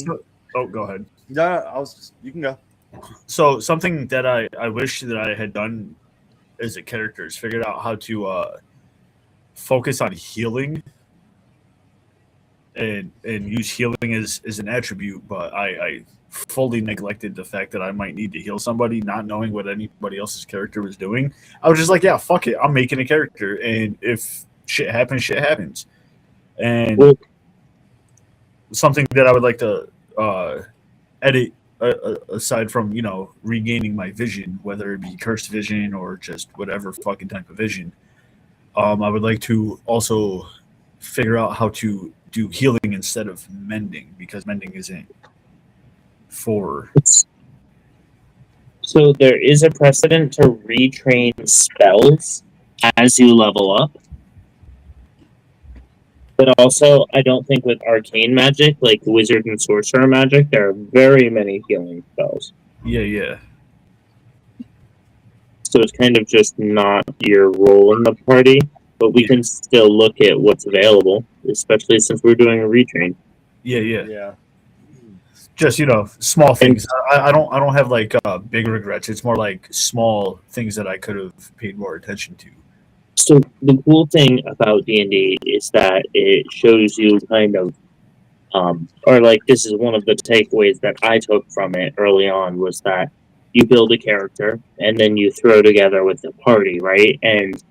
go ahead. No, you can go. So something that I wish that I had done as a character is figured out how to focus on healing and use healing as an attribute, but I fully neglected the fact that I might need to heal somebody, not knowing what anybody else's character was doing. I was just like, yeah, fuck it, I'm making a character, and if shit happens, shit happens. And Well, something that I would like to edit aside from, regaining my vision, whether it be cursed vision or just whatever fucking type of vision, I would like to also figure out how to do healing instead of mending, because mending isn't for... So there is a precedent to retrain spells as you level up. But also, I don't think with arcane magic, like wizard and sorcerer magic, there are very many healing spells. Yeah. So it's kind of just not your role in the party, but we can still look at what's available, especially since we're doing a retrain. Yeah. Just small things. I don't have like big regrets. It's more like small things that I could have paid more attention to. So the cool thing about D&D is that it shows you kind of, or like this is one of the takeaways that I took from it early on, was that you build a character and then you throw together with the party, right? And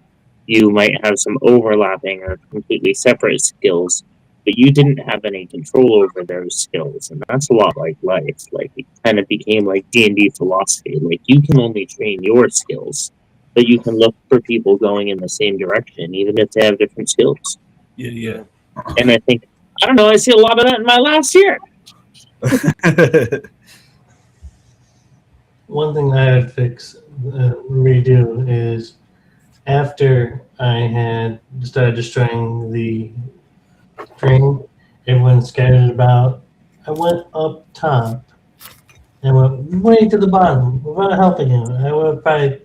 you might have some overlapping or completely separate skills, but you didn't have any control over those skills, and that's a lot like life. Like it kind of became like D&D philosophy. Like you can only train your skills, but you can look for people going in the same direction, even if they have different skills. Yeah. And I think, I don't know, I see a lot of that in my last year. One thing I had fix, redo is after I had started destroying the train, everyone scattered about. I went up top and went way to the bottom without helping him. I would have probably, if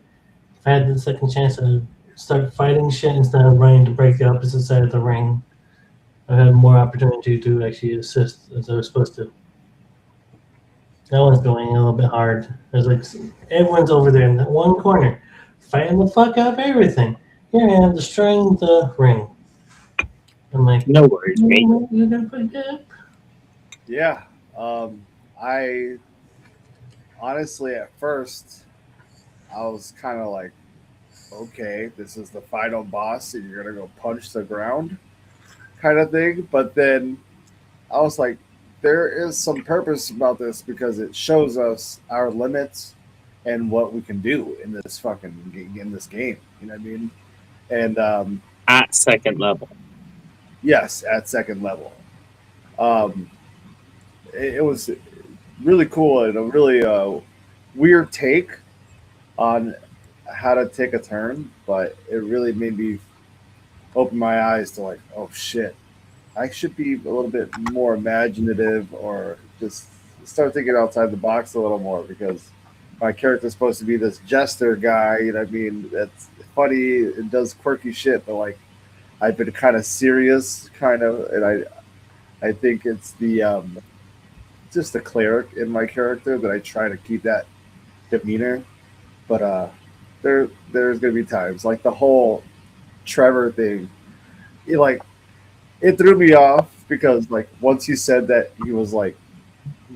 I had the second chance, to start fighting shit instead of running to break the opposite side of the ring. I had more opportunity to actually assist as I was supposed to. That one's going a little bit hard. There's like everyone's over there in that one corner, fighting the fuck out of everything. Here I am destroying the ring. I'm like, No worries, mate. You're gonna put that? Yeah. I honestly, at first, I was kind of like, okay, this is the final boss, and you're gonna go punch the ground, kind of thing. But then I was like, there is some purpose about this because it shows us our limits and what we can do in this game. You know what I mean? And At second level. yes, at second level. It was really cool and a really weird take on how to take a turn, but it really made me open my eyes to like, oh shit, I should be a little bit more imaginative or just start thinking outside the box a little more because my character's supposed to be this jester guy, you know what I mean? That's funny and does quirky shit, but like I've been kind of serious, and I think it's the just the cleric in my character that I try to keep that demeanor. But there's gonna be times like the whole Trevor thing. It threw me off because like once you said that he was like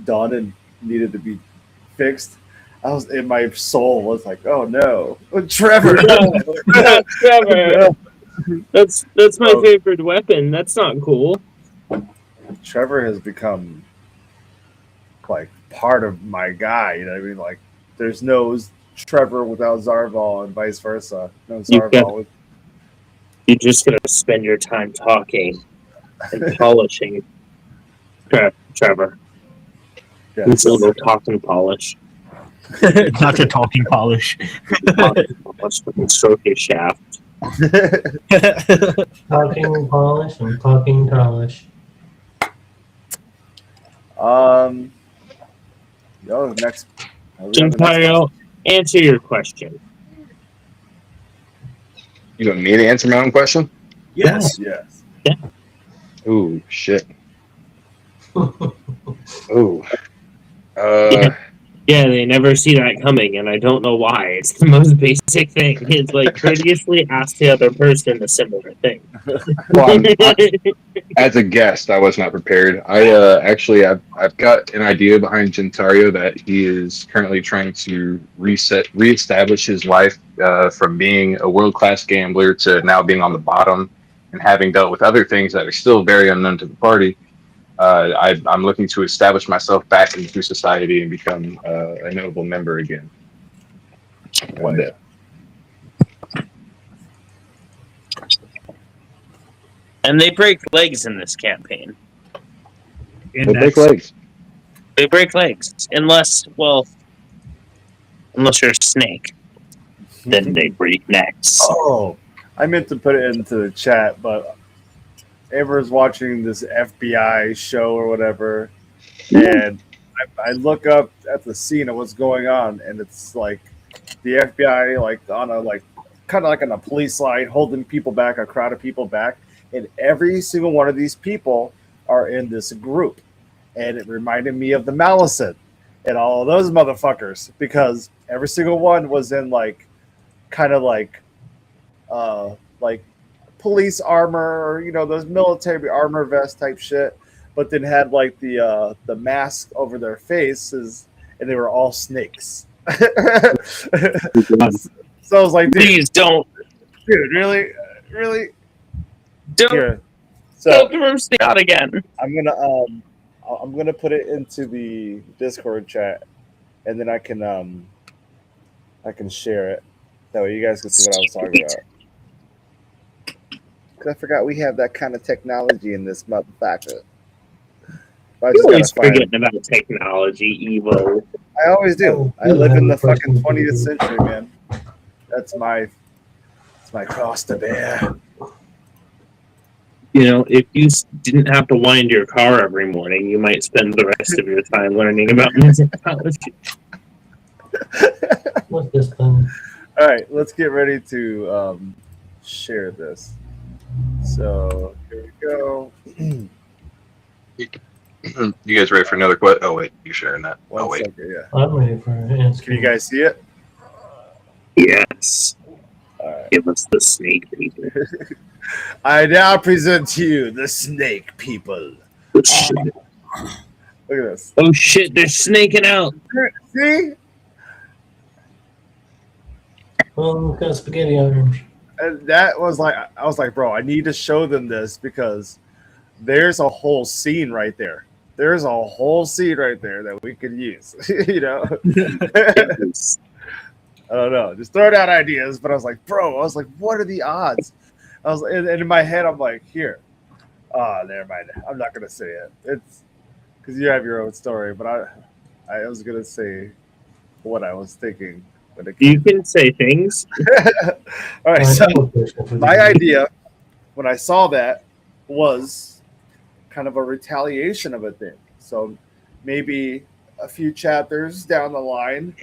done and needed to be fixed, I was in my soul was like, oh no, Trevor. No, Trevor. That's my favorite weapon. That's not cool. Trevor has become like part of my guy. You know what I mean? Like there's no Trevor without Zarval and vice versa. No Zarval. You're just gonna spend your time talking and polishing Trevor. Yes. It's a little talking polish. Not the talking polish. Talking polish with stroke his shaft. Talking polish and talking polish. Next. Genpario, answer your question. You want me to answer my own question? Yes. Ooh, shit. Ooh. Yeah, they never see that coming, and I don't know why. It's the most basic thing. It's like courteously ask the other person a similar thing. Well, as a guest, I was not prepared. I've got an idea behind Gentario that he is currently trying to reestablish his life from being a world-class gambler to now being on the bottom and having dealt with other things that are still very unknown to the party. I'm looking to establish myself back into society and become a notable member again. One day. And they break legs in this campaign. They break legs. They break legs. Unless you're a snake. Then they break necks. Oh, I meant to put it into the chat, but Amber's watching this FBI show or whatever, and I look up at the scene of what's going on, and it's like the FBI like on a kind of like on a police line holding people back, a crowd of people back, and every single one of these people are in this group, and it reminded me of the Malison and all of those motherfuckers because every single one was in like kind of like police armor or those military armor vest type shit, but then had like the mask over their faces, and they were all snakes. So I was like, Please don't. dude, really? Don't Here. go So through Scott again. I'm gonna put it into the Discord chat, and then I can share it. That way you guys can see what I was talking about. I forgot we have that kind of technology in this motherfucker. You're always forgetting about technology, Evo. I always do. I live in the fucking 20th century, man. That's my cross to bear. You know, if you didn't have to wind your car every morning, you might spend the rest of your time learning about musicology. What's this then? All right, let's get ready to share this. So here we go. You guys ready for another question? Oh wait, you're sharing that. One Oh wait. second, yeah. I'm ready for an answer. Can you guys see it? Yes. All right. Give us the snake people. I now present to you the snake people. Oh, shit. Look at this. Oh shit, they're snaking out. See? Well, we've got spaghetti arms. And that was like, I was like, bro, I need to show them this because there's a whole scene right there. There's a whole scene right there that we could use. You know? Yes. I don't know. Just throwing out ideas, but I was like, bro, I was like, what are the odds? I was, and in my head, I'm like, here. Oh, never mind. I'm not gonna say it. It's because you have your own story, but I was gonna say what I was thinking. When it You can say things. All right. So my idea when I saw that was kind of a retaliation of a thing. So maybe a few chapters down the line,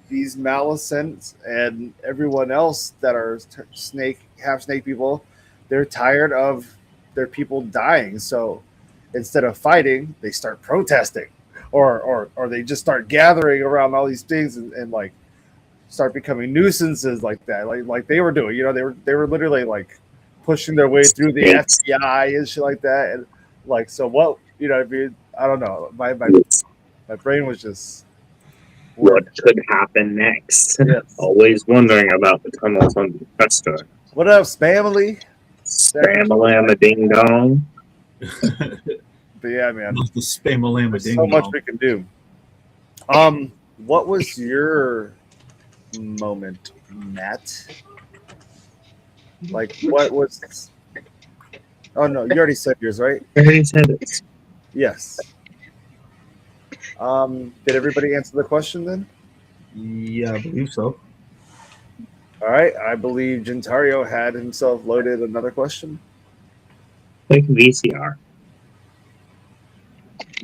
these Malicents and everyone else that are half snake people, they're tired of their people dying. So instead of fighting, they start protesting, or they just start gathering around all these things and like start becoming nuisances like that, like they were doing. You know, they were literally like pushing their way through the FBI and shit like that. And like, so what? You know, I mean, I don't know. My brain was just. What could happen next? Yes. Always wondering about the tunnels on the Cresta. What up, Spamily? Spamalama ding dong. But yeah, man, The Spamalama there's ding so much dong. we can do. What was your moment, Matt? Like, what was? Oh no, you already said yours, right? I already said it. Yes. Did everybody answer the question then? Yeah, I believe so. All right, I believe Gentario had himself loaded another question. Like VCR.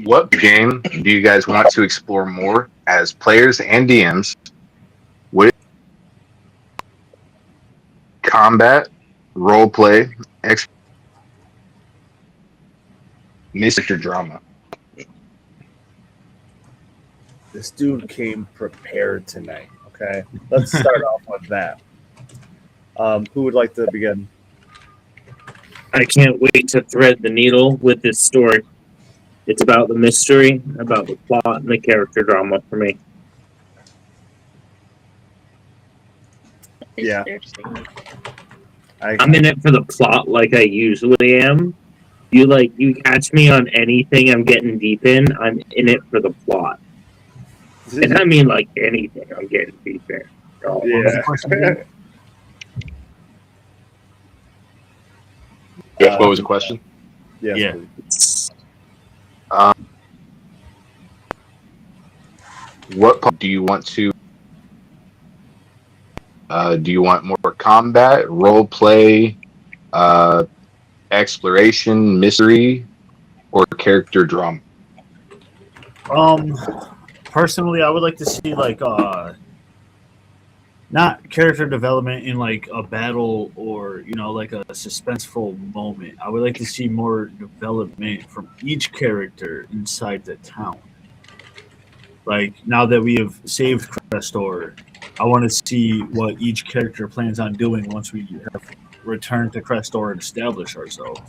What game do you guys want to explore more as players and DMs? Would it combat, role play, mystery drama? This dude came prepared tonight. Okay, let's start off with that. Who would like to begin? I can't wait to thread the needle with this story. It's about the mystery, about the plot, and the character drama for me. Yeah. I'm in it for the plot like I usually am. You catch me on anything I'm getting deep in, I'm in it for the plot. And I mean like anything I'm getting deep in. Oh, Yeah. What was the question? Yes, Yeah. please. What do you want to? Do you want more combat, role play, exploration, mystery, or character drama? Personally, I would like to see like not character development in like a battle or like a suspenseful moment. I would like to see more development from each character inside the town. Like now that we have saved Crestor, I want to see what each character plans on doing once we have returned to Crestor and establish ourselves.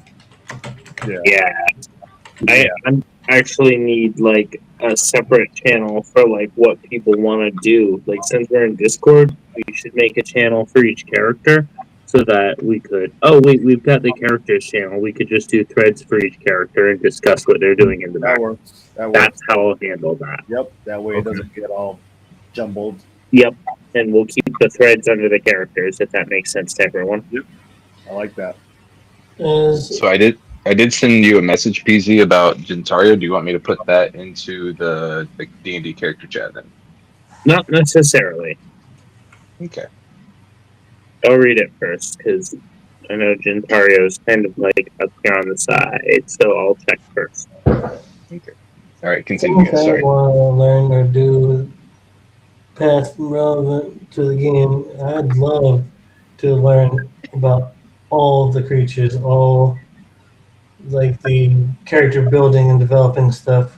Yeah. I actually need like a separate channel for like what people want to do. Like since we're in Discord, we should make a channel for each character so that we could. Oh wait, we've got the characters channel. We could just do threads for each character and discuss what they're doing in the That back. works. That's how I'll handle that. Yep. That way it doesn't get all jumbled. Yep, and we'll keep the threads under the characters if that makes sense to everyone. I like that. So I did send you a message, PZ, about Gentario. Do you want me to put that into the D&D character chat then? Not necessarily. Okay. I'll read it first because I know Gentario's kind of like up here on the side, so I'll check first. Okay. All right, continue. Things I Sorry. want to learn or do past relevant to the game, I'd love to learn about all the creatures, all like the character building and developing stuff.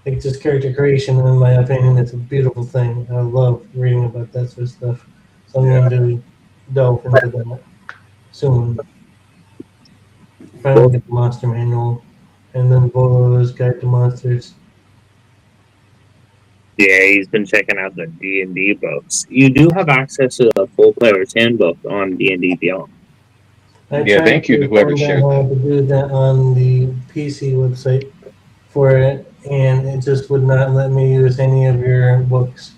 Like just character creation, in my opinion, it's a beautiful thing. I love reading about that sort of stuff. So I'm going to delve into that soon. Finally get the monster manual, and then Volo's Guide to Monsters. Yeah, he's been checking out the D&D books. You do have access to the full player's handbook on D&D Beyond. I Yeah, tried thank you to to whoever find out shared how that. to do that on the PC website for it, and it just would not let me use any of your books.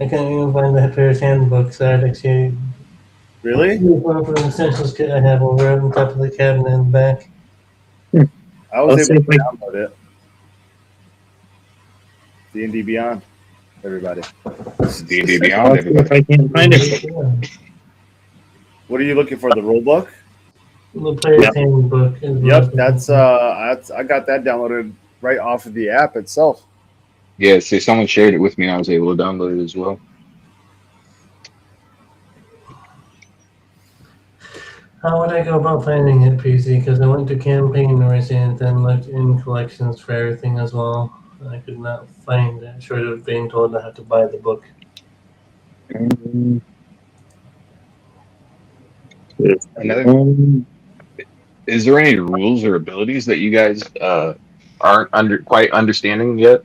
I couldn't even find the player's handbook, so I'd actually Really? use one from the essentials kit I have over on top of the cabinet in the back. I was I'll see able if to I download it. D&D Beyond, everybody. This is D&D Beyond, I'll see if everybody. I can find it. Yeah. What are you looking for? The rule book? The player's Yep. handbook. Is what Yep, I'm that's looking I got that downloaded right off of the app itself. Yeah, see, someone shared it with me, and I was able to download it as well. How would I go about finding it, PC? Because I went to Campaign and then looked in collections for everything as well. I could not find it, short of being told I had to buy the book. Another, is there any rules or abilities that you guys aren't quite understanding yet?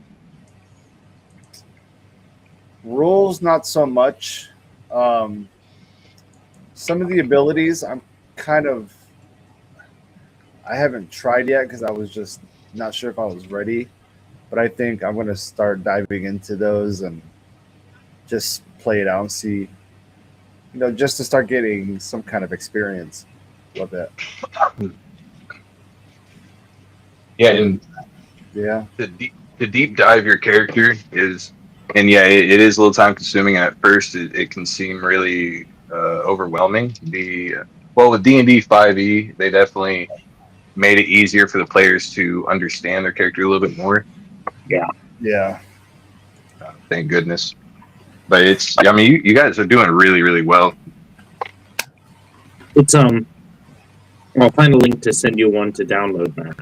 Rules, not so much. Some of the abilities, I haven't tried yet because I was just not sure if I was ready. But I think I'm going to start diving into those and just play it out and see, just to start getting some kind of experience with it. Yeah, and Yeah. to deep dive your character is, and yeah, it is a little time consuming. And at first, it can seem really overwhelming. With D&D 5e, they definitely made it easier for the players to understand their character a little bit more. Yeah. Thank goodness. But I mean, you guys are doing really, really well. It's I'll find a link to send you one to download that.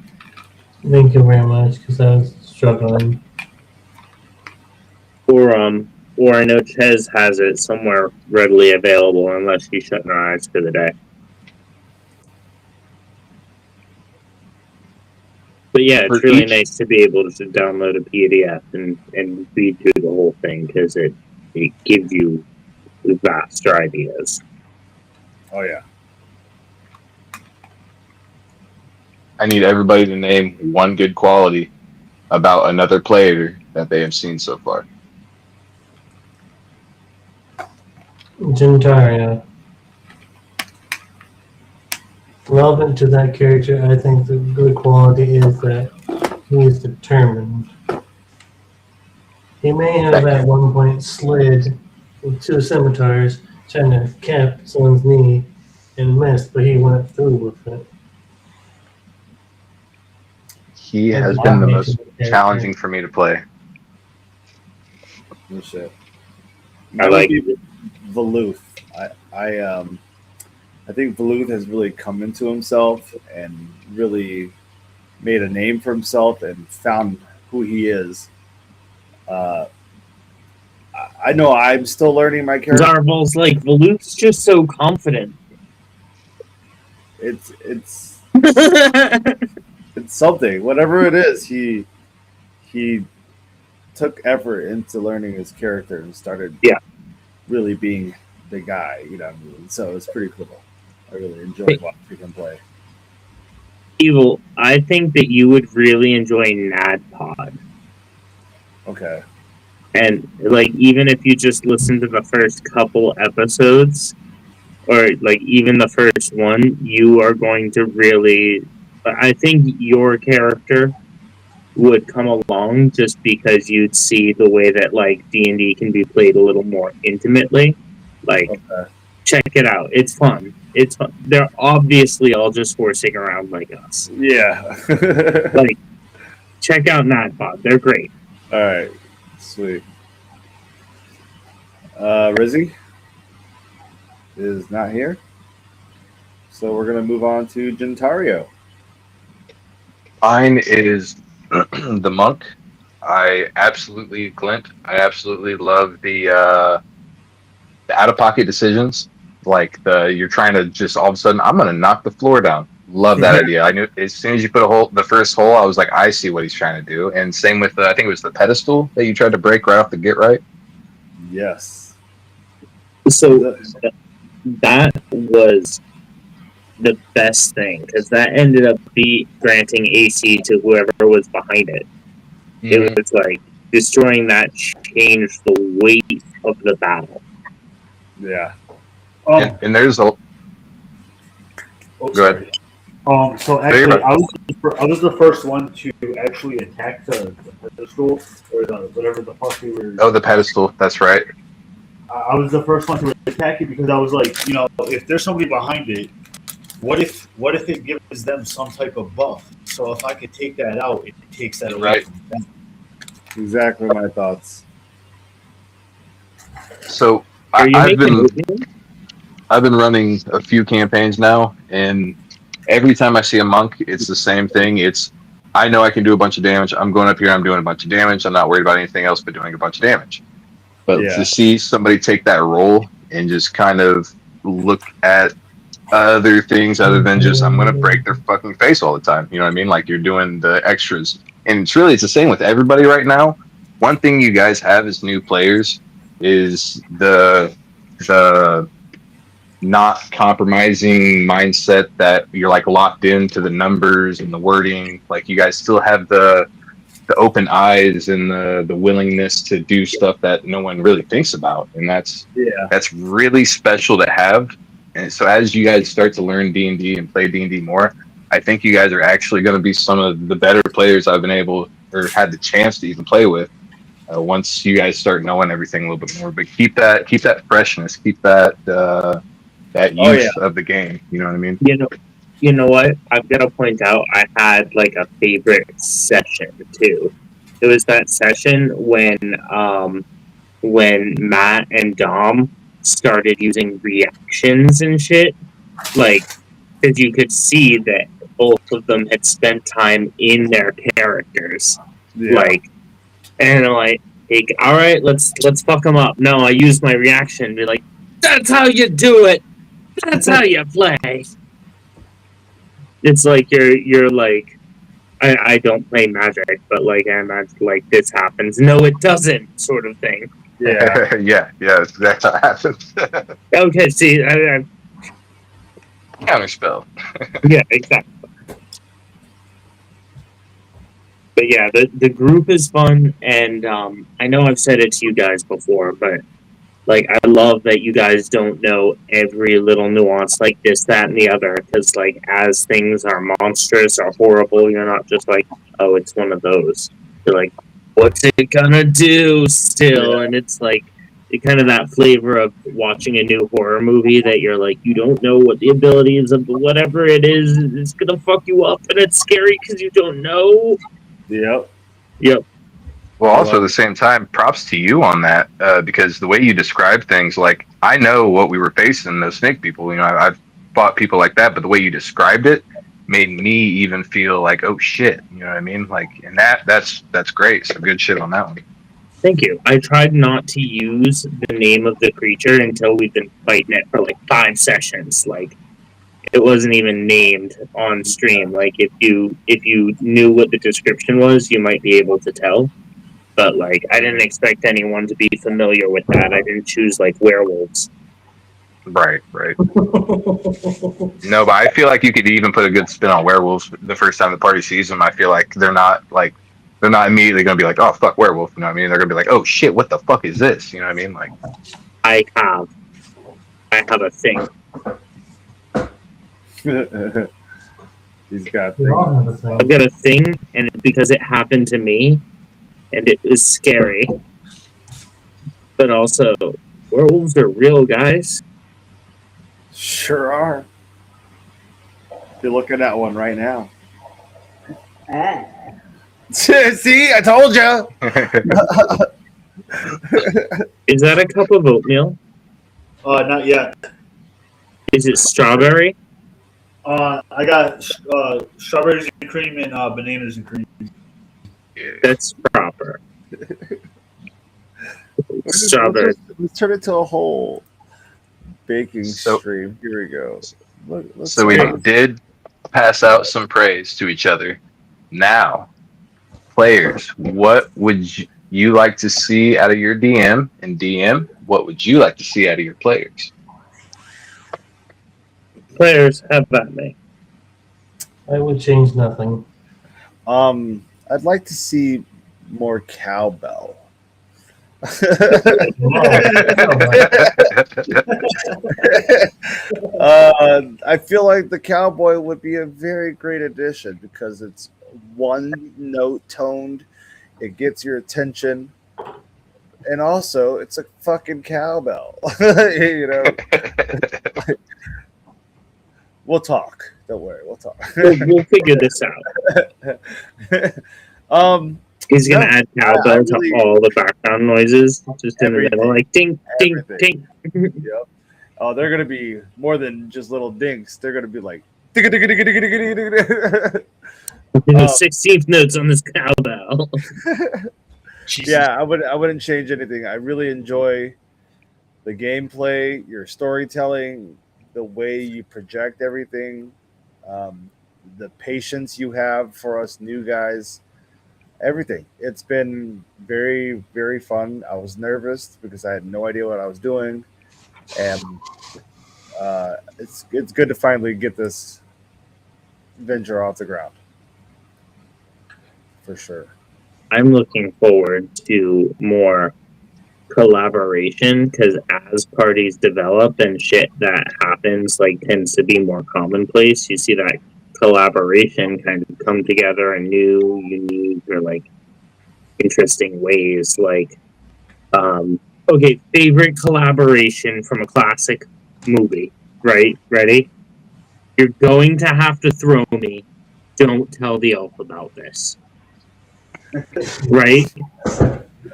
Thank you very much, because I was struggling. Or I know Ches has it somewhere readily available unless she's shutting her eyes for the day. But yeah, it's really nice to be able to download a PDF and read through the whole thing because it gives you vaster ideas. Oh, yeah. I need everybody to name one good quality about another player that they have seen so far. Gentaria. Relevant to that character, I think the good quality is that he is determined. He may have at one point slid with 2 scimitars trying to cap someone's knee and missed, but he went through with it. He has been the most challenging for me to play. No shit. I like it. Veluth. I think Veluth has really come into himself and really made a name for himself and found who he is. I know I'm still learning my character. Zarvol's like, Veluth's just so confident. It's something. Whatever it is, he took effort into learning his character and started really being the guy, you know what I mean? So it's pretty cool. I really enjoyed watching him play. Evil, I think that you would really enjoy NADPOD. Okay. And like, even if you just listen to the first couple episodes, or like even the first one, you are going to really, I think your character would come along just because you'd see the way that like D&D can be played a little more intimately. Like, check it out. It's fun. It's fun. They're obviously all just horsing around like us. Yeah. Like, check out Nadpod. They're great. All right. Sweet. Rizzy is not here. So we're going to move on to Gentario. Mine is the monk. I absolutely glint. I absolutely love the out-of-pocket decisions. Like you're trying to just all of a sudden, I'm gonna knock the floor down. Love that idea. I knew as soon as you put the first hole, I was like, I see what he's trying to do. And same with I think it was the pedestal that you tried to break right off the get right. Yes. So that was the best thing because that ended up granting AC to whoever was behind it. Mm-hmm. It was like destroying that changed the weight of the battle. Yeah. And there's a. Go ahead. So actually, I was the first one to actually attack the pedestal or whatever the fuck we were. Oh, the pedestal. That's right. I was the first one to attack it because I was like, if there's somebody behind it, what if it gives them some type of buff? So if I could take that out, it takes that away Right. from them. Exactly my thoughts. So Are you I've making been movement? I've been running a few campaigns now, and every time I see a monk, it's the same thing. I know I can do a bunch of damage. I'm going up here. I'm doing a bunch of damage. I'm not worried about anything else but doing a bunch of damage. But Yeah. to see somebody take that role and just kind of look at other things other than just I'm going to break their fucking face all the time. You know what I mean? Like you're doing the extras. And it's the same with everybody right now. One thing you guys have as new players is the not compromising mindset that you're like locked into the numbers and the wording. Like you guys still have the open eyes and the willingness to do stuff that no one really thinks about. And that's really special to have. And so as you guys start to learn D&D and play D&D more, I think you guys are actually going to be some of the better players I've been able or had the chance to even play with once you guys start knowing everything a little bit more. But keep that freshness, keep that youth of the game. You know what I mean? You know what? I've got to point out I had like a favorite session too. It was that session when Matt and Dom started using reactions and shit. Like, because you could see that both of them had spent time in their characters. Yeah. Like, and I'm like, all right, let's fuck them up. No, I used my reaction. Be like, that's how you do it. That's how you play. It's like you're like, I don't play Magic, but like I imagine like this happens. No, it doesn't, sort of thing. Yeah. That's how it happens. Okay, see, I Counterspell. yeah, exactly. But yeah, the group is fun, and I know I've said it to you guys before, but like I love that you guys don't know every little nuance, like this, that, and the other, because like as things are monstrous or horrible, you're not just like, oh, it's one of those. You're like, what's it gonna do still? Yeah. And it's like kind of that flavor of watching a new horror movie that you're like, you don't know what the abilities of whatever it is gonna fuck you up, and it's scary because you don't know. Yep. Well, also at the same time, props to you on that because the way you describe things, like I know what we were facing, those snake people. You know, I've fought people like that, but the way you described it made me even feel like, oh shit, you know what I mean? Like, and that's great. So good shit on that one. Thank you. I tried not to use the name of the creature until we've been fighting it for like 5 sessions. Like, it wasn't even named on stream. Like, if you knew what the description was, you might be able to tell. But like, I didn't expect anyone to be familiar with that. I didn't choose like werewolves. Right. No, but I feel like you could even put a good spin on werewolves the first time the party sees them. I feel like they're not immediately going to be like, oh, fuck, werewolf. You know what I mean? They're going to be like, oh, shit, what the fuck is this? You know what I mean? Like, I have a thing. He's got We all have a thing. I've got a thing, and because it happened to me, and it was scary. But also, werewolves are real, guys. Sure are. You're looking at one right now. See, I told you. Is that a cup of oatmeal? Not yet. Is it strawberry? I got strawberries and cream and bananas and cream. That's proper. Strawberry. Let's turn it to a whole baking So- stream. Here we go. Let's So we did pass out some praise to each other. Now, players, what would you like to see out of your DM? And DM, what would you like to see out of your players? Players, have at me. I would change nothing. I'd like to see more cowbell. I feel like the cowboy would be a very great addition because it's one note toned, it gets your attention, and also it's a fucking cowbell. You know, we'll talk. Don't worry, we'll talk. We'll figure this out. He's gonna add cowbell to all the background noises, just in the middle, like ding, ding, ding. Yep. Oh, they're gonna be more than just little dinks. They're gonna be like. The 16th notes on this cowbell. Yeah, I wouldn't change anything. I really enjoy the gameplay, your storytelling, the way you project everything, the patience you have for us new guys, everything. It's been very, very fun. I was nervous because I had no idea what I was doing, and it's good to finally get this venture off the ground. For sure. I'm looking forward to more collaboration because as parties develop and shit that happens like tends to be more commonplace, you see that collaboration kind of come together in new, unique, or like interesting ways. Like, okay, favorite collaboration from a classic movie, right? Ready? You're going to have to throw me. Don't tell the elf about this. Right?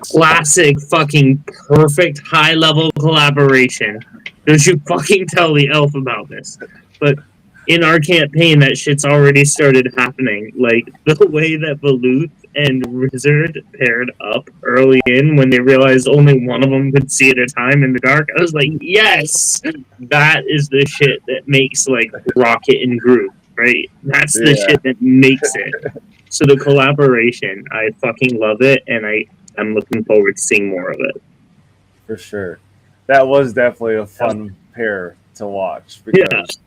Classic fucking perfect high level collaboration. Don't you fucking tell the elf about this. But in our campaign, that shit's already started happening. Like, the way that Valuth and Rizzard paired up early in when they realized only one of them could see at a time in the dark, I was like, yes! That is the shit that makes, like, Rocket and Groot, right? That's the shit that makes it. So the collaboration, I fucking love it, and I'm looking forward to seeing more of it. For sure. That was definitely a fun pair to watch because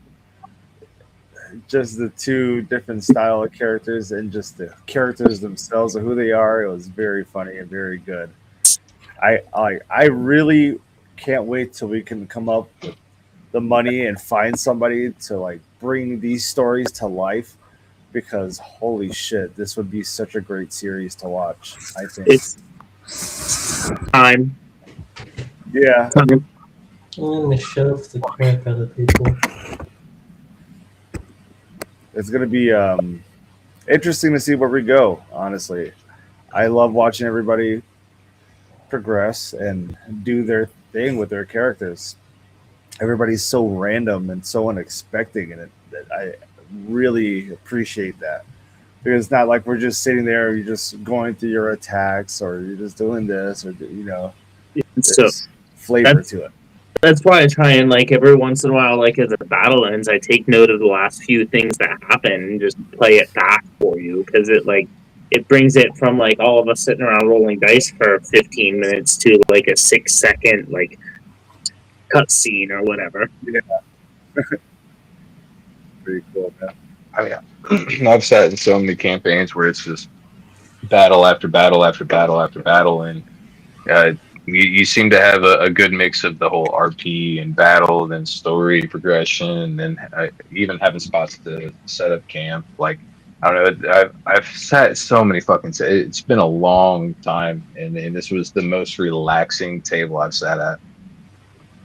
just the two different style of characters and just the characters themselves and who they are, it was very funny and very good. I really can't wait till we can come up with the money and find somebody to like bring these stories to life, because holy shit, this would be such a great series to watch. I think it's time. Yeah. I'm gonna shove the crap out of people. It's gonna be interesting to see where we go. Honestly, I love watching everybody progress and do their thing with their characters. Everybody's so random and so unexpected in it that I really appreciate that, because it's not like we're just sitting there, you're just going through your attacks or you're just doing this, or So flavor to it. That's why I try and, like, every once in a while, like, as a battle ends, I take note of the last few things that happen and just play it back for you, because it brings it from, like, all of us sitting around rolling dice for 15 minutes to, like, a 6-second, like, cutscene or whatever. Yeah. Pretty cool, man. I mean, I've sat in so many campaigns where it's just battle after battle after battle after battle, and you seem to have a good mix of the whole RP and battle, then story progression, and then even having spots to set up camp. Like, I don't know, I've sat so many fucking. It's been a long time, and this was the most relaxing table I've sat at.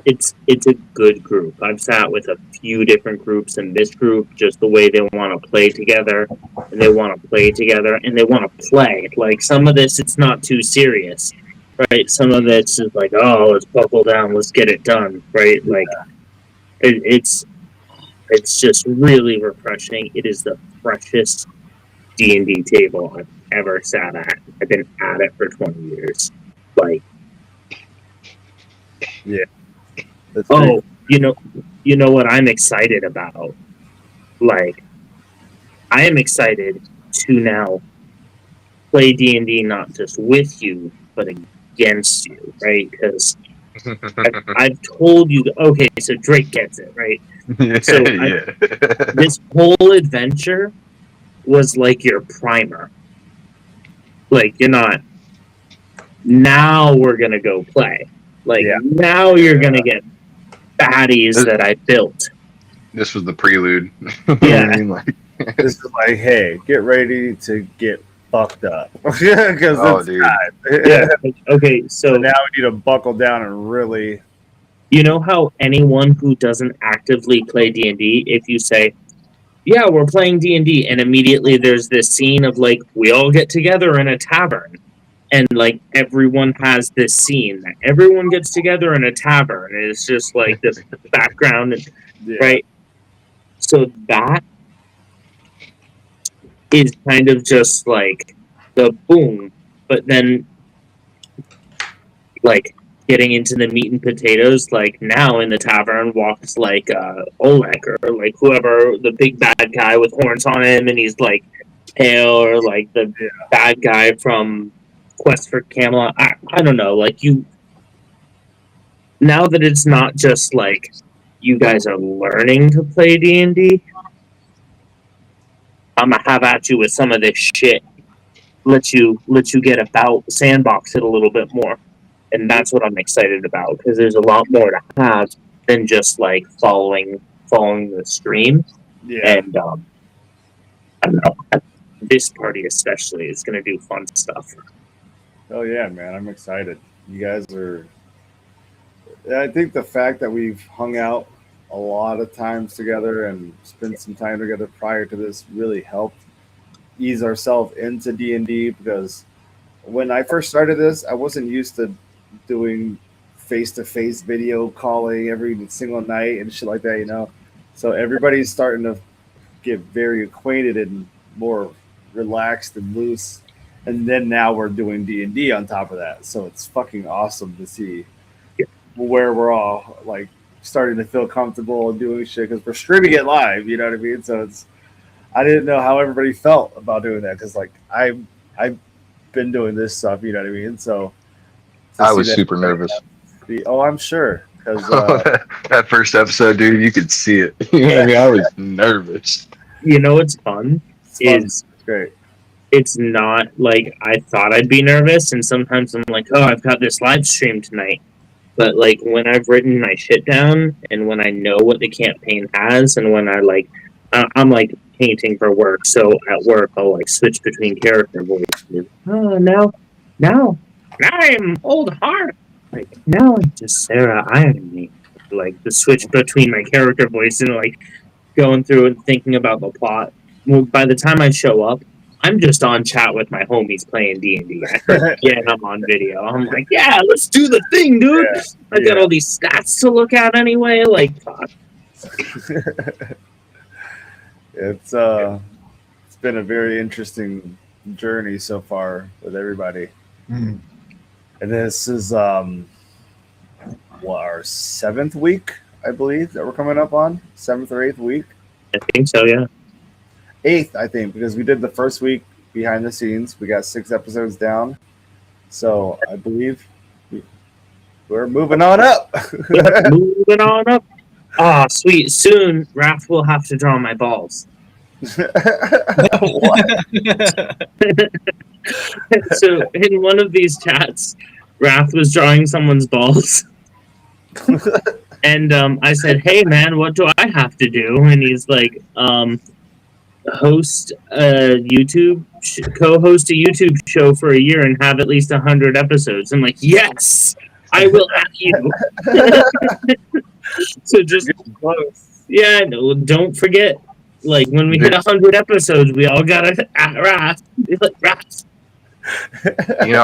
it's a good group. I've sat with a few different groups, and this group, just the way they want to play together, and they want to play together, and they want to play. Like, some of this, it's not too serious, right? Some of it's just like, oh, let's buckle down, let's get it done, right? Like, it's just really refreshing. It is the freshest D&D table I've ever sat at. I've been at it for 20 years. Like, That's oh, you know what I'm excited about? Like, I am excited to now play D&D not just with you, but against you, right? Because I've told you, okay, so Drake gets it, right? So this whole adventure was like your primer. Like, you're not, now we're going to go play. Like, now you're going to get baddies that I built. This was the prelude. Yeah. I mean, like, This is like, hey, get ready to get fucked up. Because it's dude. time. Yeah. Okay, So so now we need to buckle down and really. you know how anyone who doesn't actively play D&D, if you say, yeah, we're playing D&D, and immediately there's this scene of, like, we all get together in a tavern, and, like, everyone has this scene that everyone gets together in a tavern, and it's just, like, this background, right? So that is kind of just, like, the boom, but then, like, getting into the meat and potatoes, like, now in the tavern walks, like, Oleg, or, like, whoever, the big bad guy with horns on him, and he's, like, pale, or, like, the bad guy from Quest for Camelot. I don't know, like, now that it's not just, like, you guys are learning to play D&D, I'm gonna have at you with some of this shit. Let you get about, sandbox it a little bit more. And that's what I'm excited about, because there's a lot more to have than just, like, following the stream. Yeah. And I don't know, this party especially is going to do fun stuff. Oh yeah, man, I'm excited. You guys are. I think the fact that we've hung out a lot of times together and spent some time together prior to this really helped ease ourselves into D&D, because when I first started this, I wasn't used to doing face-to-face video calling every single night and shit like that, you know. So everybody's starting to get very acquainted and more relaxed and loose. And then now we're doing D&D on top of that. So it's fucking awesome to see where we're all, like, starting to feel comfortable doing shit, because we're streaming it live, you know what I mean? So it's, I didn't know how everybody felt about doing that, because, like, I've been doing this stuff, you know what I mean? So I was super nervous. I'm sure, because that first episode, dude, you could see it. You know what I mean? I was nervous. You know what's fun? it's great. It's not like I thought I'd be nervous, and sometimes I'm like, oh, I've got this live stream tonight. But, like, when I've written my shit down, and when I know what the campaign has, and when I'm, like, painting for work, so at work I'll, like, switch between character voices. Oh, now I'm Old Heart. Like, now I'm just Sarah Irony. Like, the switch between my character voice and, like, going through and thinking about the plot. Well, by the time I show up, I'm just on chat with my homies playing D&D. Yeah, I'm on video. I'm like, yeah, let's do the thing, dude. Yeah, I got all these stats to look at anyway. Like, fuck. It's been a very interesting journey so far with everybody. Mm. And this is our 7th week, I believe, that we're coming up on. 7th or 8th week. I think so, yeah. 8th, I think, because we did the first week behind the scenes. We got 6 episodes down. So I believe we're moving on up. Moving on up. Ah, sweet. Soon, Raph will have to draw my balls. So in one of these chats, Raph was drawing someone's balls. And I said, hey, man, what do I have to do? And he's like, co-host a YouTube show for a year and have at least 100 episodes. I'm like, yes, I will at you. So just Close. yeah, no, don't forget. Like when we hit 100 episodes, we all gotta at Ras. Ras. You know,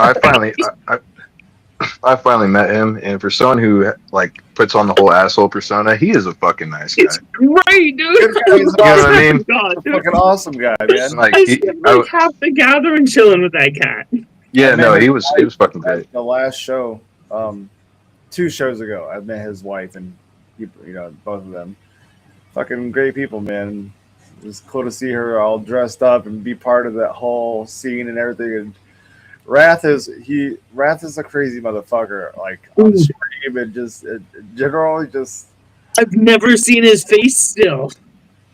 I finally met him, and for someone who like puts on the whole asshole persona, he is a fucking nice guy. It's great, dude. Good guy, he's You know what I mean? God, dude. Fucking awesome guy, man. Like, I spent like half the gathering chilling with that cat. yeah, I no, met he his was wife fucking at great. The last show, 2 shows ago, I met his wife, and he, both of them, fucking great people, man. It was cool to see her all dressed up and be part of that whole scene and everything. And Wrath is a crazy motherfucker. Like on stream and just generally just. I've never seen his face still.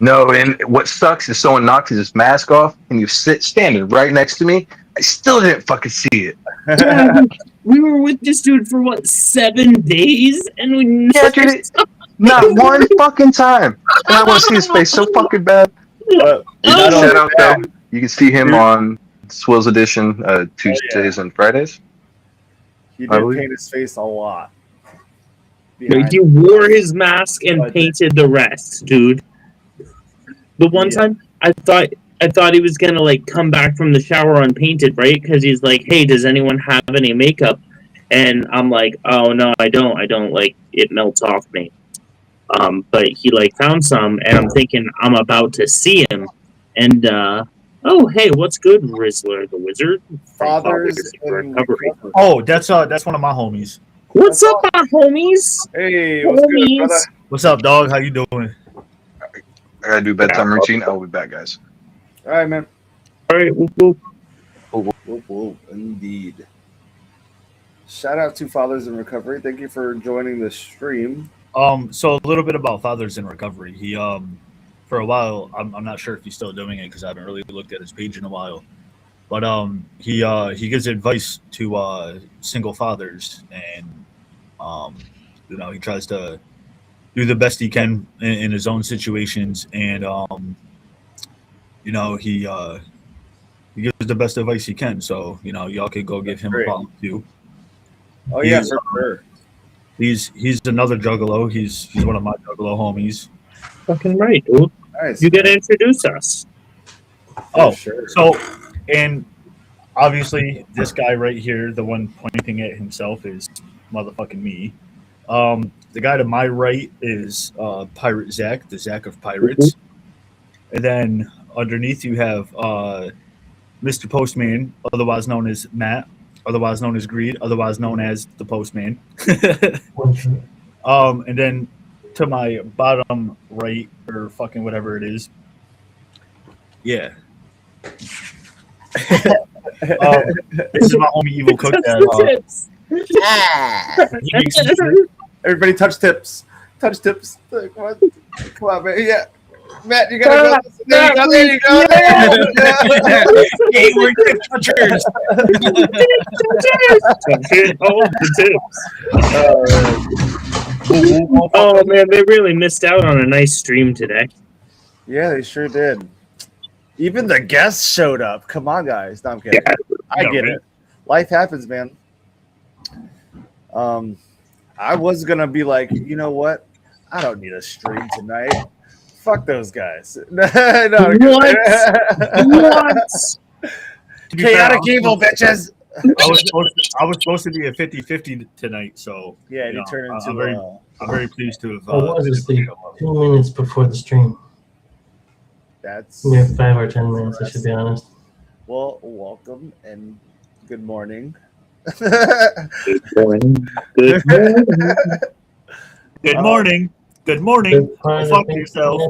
No, and what sucks is someone knocks his mask off, and you standing right next to me. I still didn't fucking see it. Yeah, we were with this dude for what 7 days, and we never dude, saw Not one fucking time. And I want to see his face so fucking bad. But Oh, Shout out though. You can see him on Swills Edition Tuesdays and Fridays. he I did believe. paint his face a lot. He wore his mask and painted the rest, dude. The one time I thought he was gonna like come back from the shower unpainted, right? Because he's like, "Hey, does anyone have any makeup?" And I'm like, "Oh no, I don't. Like it melts off me." But he like found some, and I'm thinking I'm about to see him, and oh hey, what's good, Rizzler the Wizard? From Fathers in in Recovery. Recovery. Oh, that's one of my homies. What's up, my homies? Hey, what's good, brother? What's up, dog? How you doing? I gotta do bedtime routine. I'll be back, guys. All right, man. All right, whoop, whoop. Whoop, whoop, indeed. Shout out to Fathers in Recovery. Thank you for joining the stream. So a little bit about Fathers in Recovery. He for a while, I'm not sure if he's still doing it because I haven't really looked at his page in a while. But he gives advice to single fathers, and he tries to do the best he can in his own situations, and he gives the best advice he can. So y'all could go give him a follow too. Oh yeah, for sure. He's another juggalo. He's one of my juggalo homies. Fucking right, dude. Nice. You gotta introduce us. Oh, sure. so, and obviously this guy right here, the one pointing at himself, is motherfucking me. The guy to my right is Pirate Zac, the Zac of Pirates. And then underneath you have Mr. Postman, otherwise known as Matt, otherwise known as Greed, otherwise known as the Postman. And then to my bottom right, or fucking whatever it is. Yeah. This is my homie Evol Cook. Everybody touch tips. Touch tips. Come on, man. Yeah. Matt, you gotta go. There you go. Hey, we're tip touchers. Oh man, they really missed out on a nice stream today. Yeah, they sure did. Even the guests showed up. Come on, guys. No, I'm kidding. I get it. Life happens, man. I was gonna be like, you know what? I don't need a stream tonight. Fuck those guys. No, What? Chaotic Evil, bitches. I was supposed to be a 50-50 tonight, so Yeah, you turned into. I'm very pleased to have. I was asleep 2 minutes before the stream. That's. Yeah, 5 or 10 minutes, I should be honest. Well, welcome and good morning. Good morning. Good morning. Good morning. Good morning. Fuck yourself.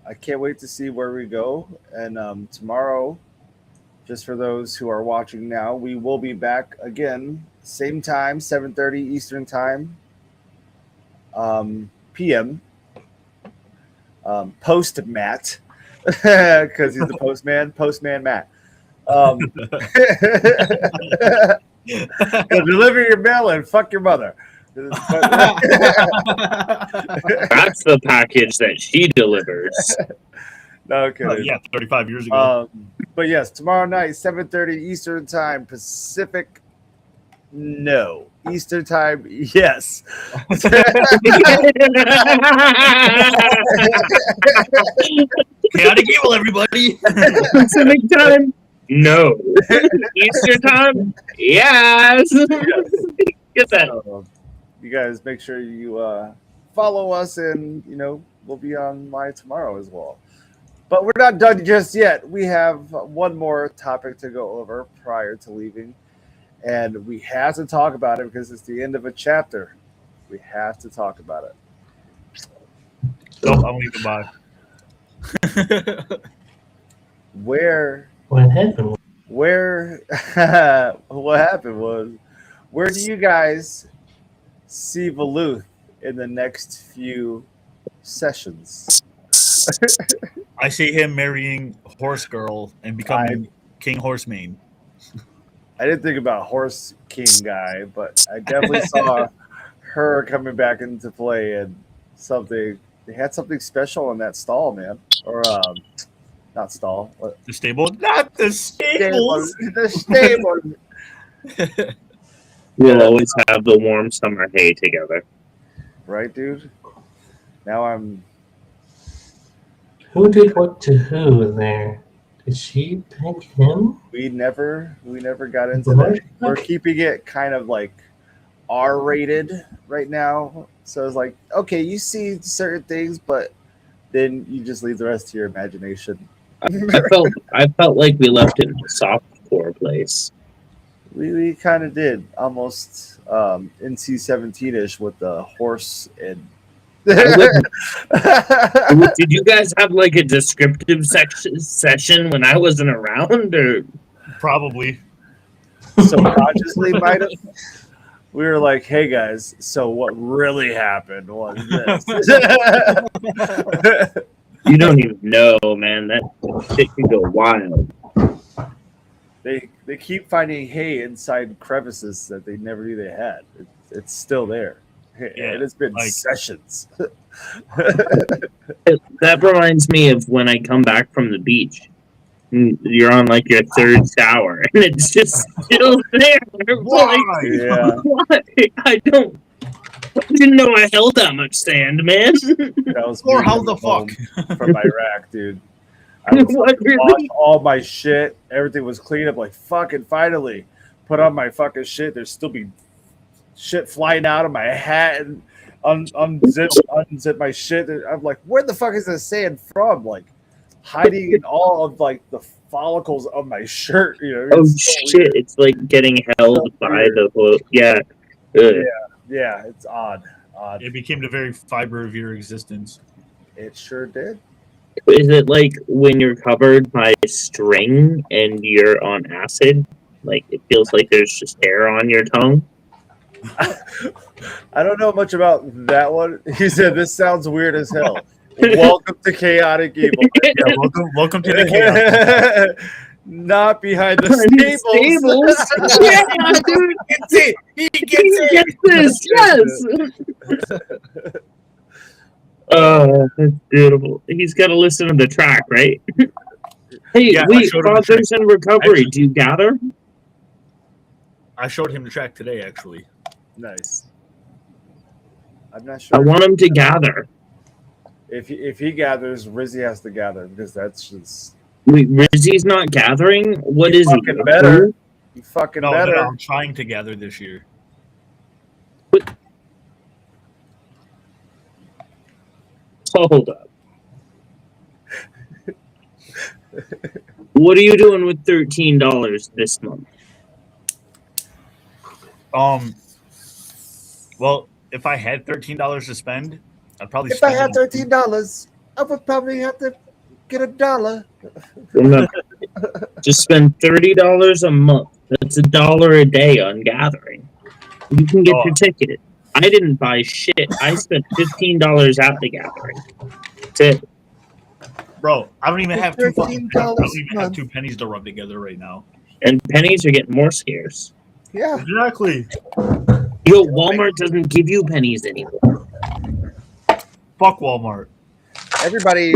I can't wait to see where we go. And tomorrow, just for those who are watching now, we will be back again, same time, 7:30 Eastern time, PM. Post Matt, because he's the postman. Postman Matt. Deliver your mail and fuck your mother. That's the package that she delivers. No kidding. Yeah, 35 years ago. But yes, tomorrow night, 7:30 Eastern time, Pacific No. Eastern time, yes. Chaotic Evil, everybody. Pacific time? No. Eastern time? Yes. Get that. You guys make sure you follow us, and we'll be on live tomorrow as well. But we're not done just yet. We have one more topic to go over prior to leaving, and we have to talk about it because it's the end of a chapter. We have to talk about it. Nope, I'm leaving by. What happened? What happened was, where do you guys see Valuth in the next few sessions? I see him marrying Horse Girl and becoming King Horsemane. I didn't think about Horse King guy, but I definitely saw her coming back into play, and something. They had something special in that stall, man. Or not stall. What? The stable? Not the stables. The stable. We'll always have the warm summer hay together. Right, dude? Now I'm. Who did what to who there? Did she pick him? We never got into that. We're keeping it kind of like R-rated right now. So it's like, okay, you see certain things, but then you just leave the rest to your imagination. I felt like we left it in a softcore place. We kind of did NC 17-ish with the horse and. Did you guys have like a descriptive session when I wasn't around, or Probably. subconsciously might have? We were like, hey guys, so what really happened was this. you don't even know, man? That shit can go wild. They keep finding hay inside crevices that they never knew they had. It's still there. Yeah, and it's been like- sessions. That reminds me of when I come back from the beach. You're on like your third shower, and it's just still there. Why? Yeah, Why? I didn't know I held that much sand, man. that was Or me how coming the fuck? home from Iraq, dude. I was What, really? lost all my shit. Everything was cleaned up. Like fucking finally, put on my fucking shit. There's still be shit flying out of my hat and unzip my shit. I'm like, where the fuck is this sand from? Like hiding in all of like the follicles of my shirt. Oh It's so shit! weird. It's like getting held So by weird. the whole. Yeah. Ugh. Yeah, it's odd. It became the very fiber of your existence. It sure did. Is it like when you're covered by string and you're on acid? Like it feels like there's just hair on your tongue. I don't know much about that one. He said, "This sounds weird as hell." Welcome to Chaotic Evil. Yeah, welcome to the chaos. Not behind the Stables? stables. Yeah, dude. Gets it. He He gets this. Yes. Oh, that's beautiful. He's got to listen to the track, right? Hey, Yeah, I wait, showed him the Fathers in Recovery, do you gather? I showed him the track today, actually. Nice. I'm not I sure want him to gather. if he gathers, Rizzy has to gather because that's just Wait, Rizzy's not gathering? What is he? fucking better. You fucking No, better. I'm trying to gather this year. Hold up. What are you doing with $13 this month? Well, if I had $13 to spend, I'd probably If I spend had it. $13, I would probably have to get $1. Remember, just spend $30 a month. That's $1 a day on gathering. You can get your ticket. I didn't buy shit. I spent $15 at the gathering. That's it. Bro, I don't even have two fucking $13 I don't even a have month. 2 pennies to rub together right now. And pennies are getting more scarce. Yeah. Exactly. Yo, Walmart doesn't give you pennies anymore. Fuck Walmart. Everybody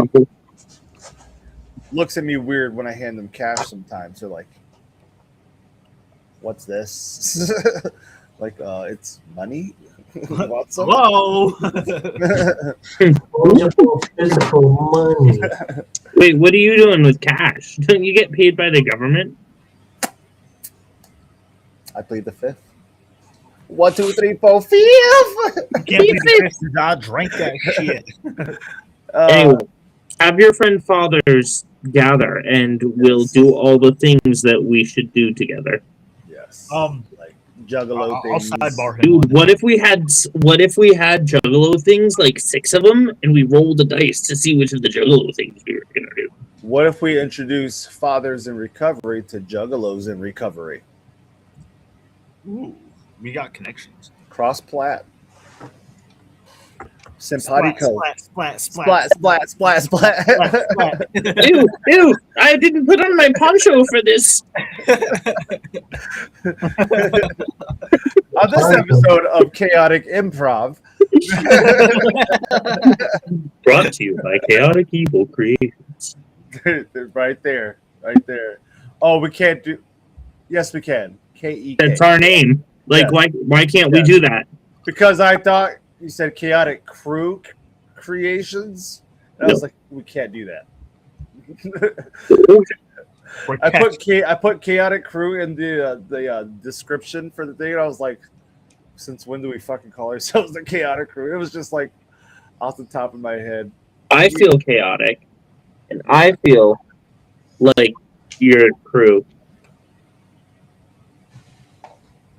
looks at me weird when I hand them cash sometimes. They're like, what's this? Like, it's money. Want some? Hello. Physical money. Wait, what are you doing with cash? Don't you get paid by the government? I plead the fifth. 1, 2, 3, 4, 5. Can't be the fifth. I drank that shit. Anyway, have your friend fathers gather, and we'll do all the things that we should do together. Yes. Like Juggalo I'll things. sidebar him. Dude, what if we had Juggalo things, like 6 of them, and we rolled the dice to see which of the Juggalo things we were gonna do? What if we introduce fathers in recovery to juggalos in recovery? Ooh, we got connections. Cross plat. Simpatico. Splat. Splat. Ew, I didn't put on my poncho for this. On this episode of Chaotic Improv. Brought to you by Kaotic Evol Crew. Right there. Oh, we can't do. Yes, we can. K-E-K. That's our name. Like, Yeah. why can't we do that? Because I thought you said Chaotic Crew Creations. And I was like, we can't do that. I put Chaotic Crew in the description for the thing, and I was like, since when do we fucking call ourselves the Chaotic Crew? It was just like off the top of my head. I feel chaotic, and I feel like your crew.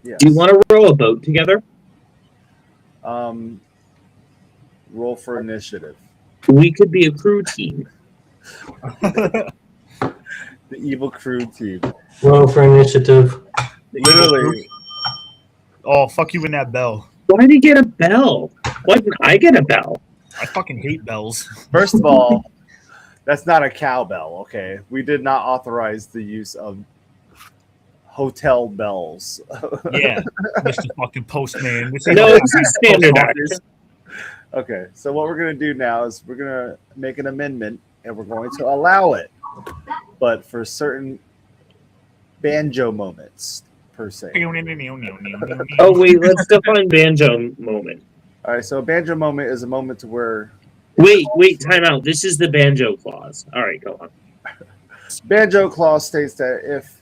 Yes. Do you want to row a boat together? Roll for initiative. We could be a crew team. The Evil Crew team. Roll for initiative. Literally. Oh, fuck you in that bell. Why did he get a bell? Why didn't I get a bell? I fucking hate bells. First of all, that's not a cowbell, okay? We did not authorize the use of hotel bells. Yeah, Mr. fucking Postman. No, it's a standard act. Okay, so what we're going to do now is we're going to make an amendment, and we're going to allow it, but for certain banjo moments, per se. Oh, wait, let's define banjo moment. All right, so a banjo moment is a moment to where Wait, time out. This is the banjo clause. All right, go on. banjo clause states that if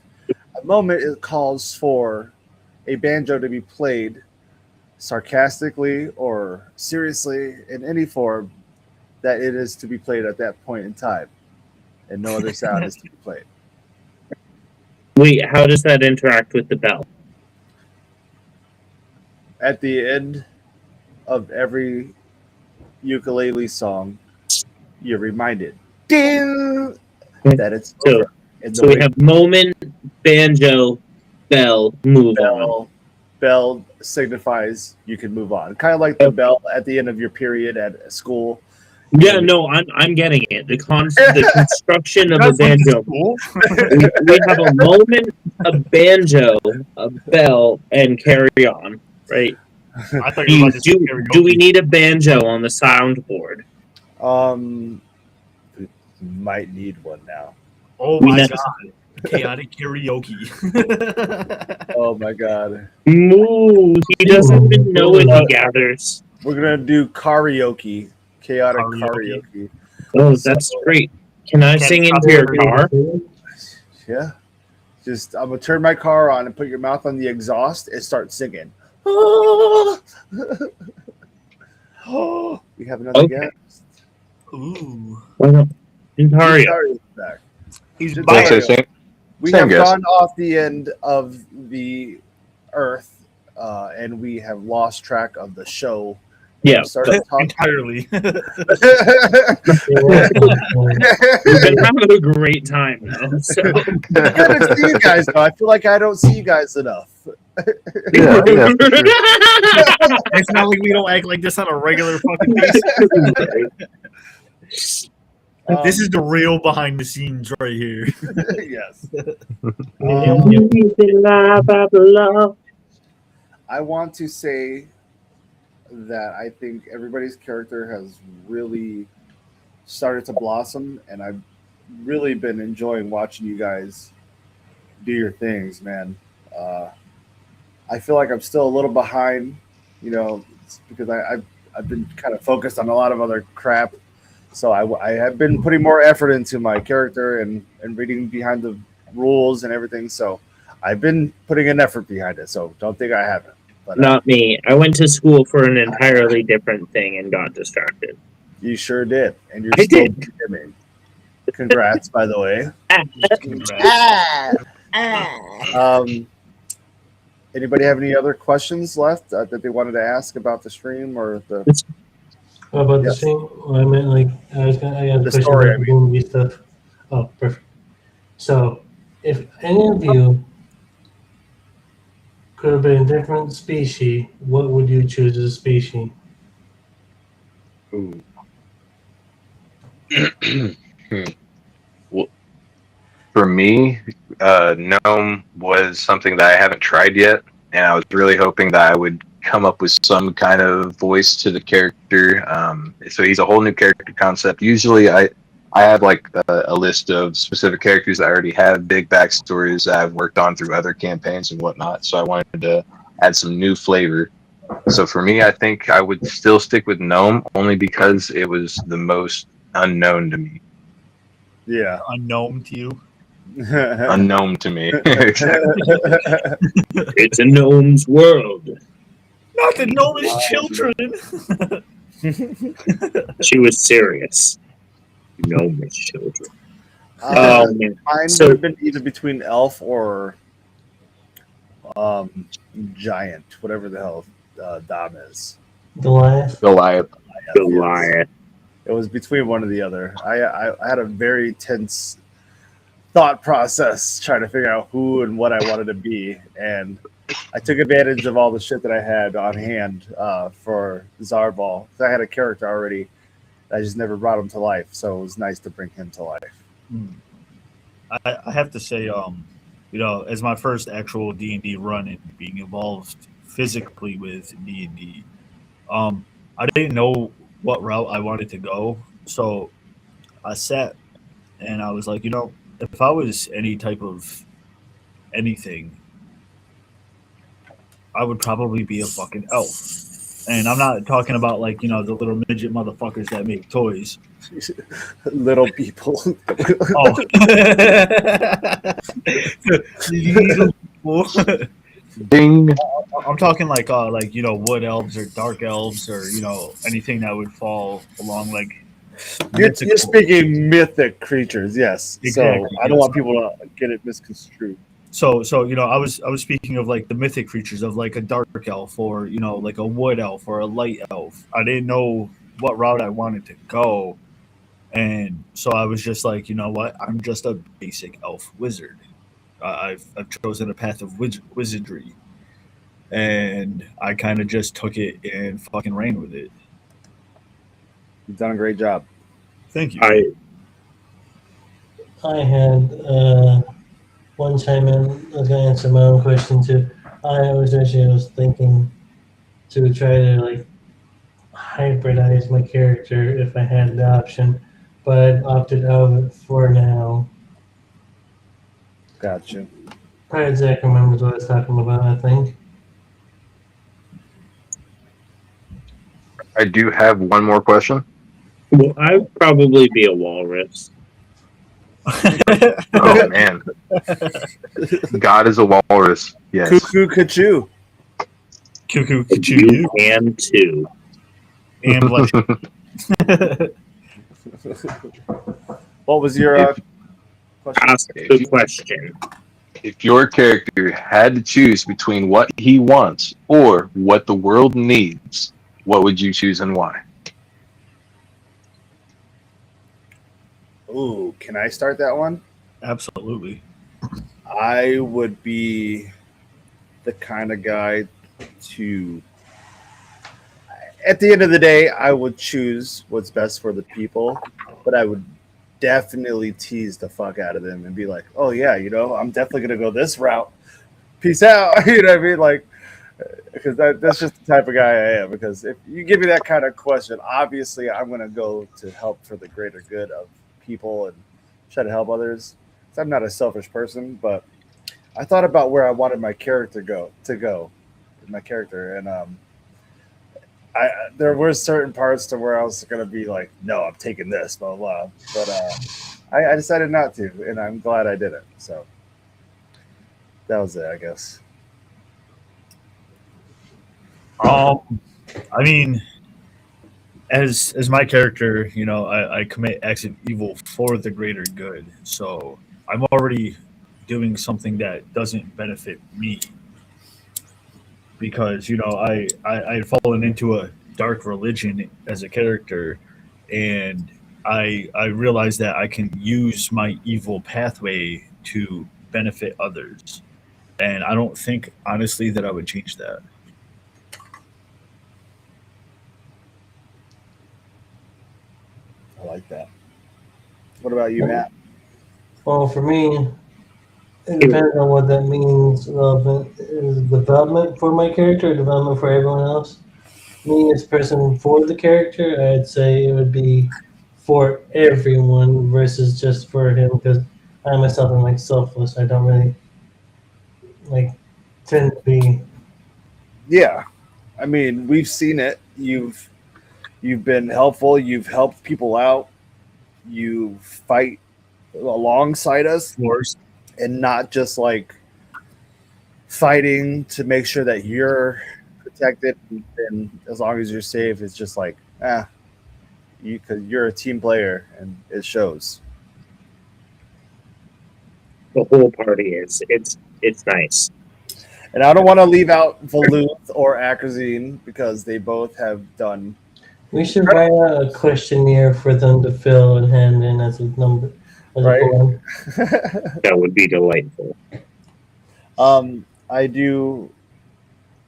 a moment calls for a banjo to be played sarcastically or seriously in any form, that it is to be played at that point in time, and no other sound is to be played. Wait, how does that interact with the bell? At the end of every ukulele song, you're reminded, ding, that it's over. So we have moment, banjo, bell, move on. Bell signifies you can move on. Kind of like the bell at the end of your period at school. Yeah, no, I'm getting it. The construction of a banjo. We have a moment, a banjo, a bell, and carry on. Right? I thought you were about to say karaoke. Do we need a banjo on the soundboard? We might need one now. Oh my god. Chaotic karaoke. Oh my god. Moo, he doesn't even know what he gathers. We're gonna do karaoke. Chaotic karaoke. Oh, that's great. Can I sing into your car? Yeah. Just I'm gonna turn my car on and put your mouth on the exhaust and start singing. Oh, we have another guest. Ooh. Ontario. Back. He's Ontario. back. Same We Same have guess. gone off the end of the earth, and we have lost track of the show. Yeah, We started talking. Entirely. we've been having a great time now. So. Good to see you guys, though. I feel like I don't see you guys enough. Yeah, for sure. It's not like we don't act like this on a regular fucking basis. This is the real behind the scenes right here. Yes. Love. I want to say that I think everybody's character has really started to blossom, and I've really been enjoying watching you guys do your things, man. I feel like I'm still a little behind, it's because I've been kind of focused on a lot of other crap. So I have been putting more effort into my character and reading behind the rules and everything. So I've been putting an effort behind it. So don't think I haven't. But Not me. I went to school for an entirely different thing and got distracted. you sure did, and you're I still did. beginning. Congrats, by the way. Congrats. Anybody have any other questions left that they wanted to ask about the stream or the What about the Yes. stream? Well, I meant like I had a The question story, about the D&D stuff. Oh, perfect. So, if any of you could have been a different species, what would you choose as a species? Ooh. Well, for me, gnome was something that I haven't tried yet, and I was really hoping that I would come up with some kind of voice to the character. So he's a whole new character concept. Usually, I have like a list of specific characters that I already have big backstories that I've worked on through other campaigns and whatnot. So I wanted to add some new flavor. So for me, I think I would still stick with gnome only because it was the most unknown to me. yeah. Unknown to you. Unknown to me. Exactly. It's a gnome's world. Not the gnomish children. She was serious. Gnomish children. Uh, Man. Mine So- would have been either between elf or giant, whatever the hell Dom is. Goliath? Goliath. Goliath. It was between one or the other. I had a very tense thought process trying to figure out who and what I wanted to be, and I took advantage of all the shit that I had on hand for Zarbal. I had a character already. I just never brought him to life, so it was nice to bring him to life. I have to say, as my first actual D&D run and being involved physically with D&D, I didn't know what route I wanted to go. So I sat and I was like, if I was any type of anything, I would probably be a fucking elf. And I'm not talking about like, the little midget motherfuckers that make toys. Little people. Oh. Little people. Ding. I'm talking like wood elves or dark elves or anything that would fall along like You're speaking mythic creatures, yes. Exactly, so I don't want people to get it misconstrued. So I was speaking of like the mythic creatures of like a dark elf or like a wood elf or a light elf. I didn't know what route I wanted to go, and so I was just like, you know what, I'm just a basic elf wizard. I've chosen a path of wizardry, and I kind of just took it and fucking ran with it. You've done a great job. Thank you. I had one chime in. I was going to answer my own question too. I was thinking to try to like hybridize my character if I had the option, but I've opted out of it for now. Gotcha. Pirate Zac remembers what I was talking about, I think. I do have one more question. Well, I'd probably be a walrus. Oh man, God is a walrus. Yes. Cuckoo Kachoo. Cuckoo, you And two. and blush. What was your question? Ask the question. If your character had to choose between what he wants or what the world needs, what would you choose and why? Ooh, can I start that one? Absolutely. I would be the kind of guy to, at the end of the day, I would choose what's best for the people, but I would definitely tease the fuck out of them and be like, oh yeah, I'm definitely going to go this route. Peace out. You know what I mean? Like, because that's just the type of guy I am. Because if you give me that kind of question, obviously I'm going to go to help for the greater good of people and try to help others. I'm not a selfish person, but I thought about where I wanted my character to go, my character, and there were certain parts to where I was gonna be like, no, I'm taking this, blah blah. But I decided not to, and I'm glad I didn't. So that was it, I guess. I mean, as my character, I commit acts of evil for the greater good. So I'm already doing something that doesn't benefit me because I had fallen into a dark religion as a character, and I realized that I can use my evil pathway to benefit others, and I don't think honestly that I would change that. I like that. What about you, Matt? Well, for me, it depends on what that means. Relevant is development for my character, or development for everyone else. Me as a person for the character, I'd say it would be for everyone versus just for him because I myself am like selfless. I don't really like tend to be. Yeah, I mean, we've seen it. You've been helpful. You've helped people out. You fight alongside us, Of course, and not just like fighting to make sure that you're protected. And as long as you're safe, it's just like, because you're a team player, and it shows. The whole party is. It's nice. And I don't want to leave out Voluth or Acrazine because they both have done. We should write out a questionnaire for them to fill and hand in as a number. As Right. a form. That would be delightful. I do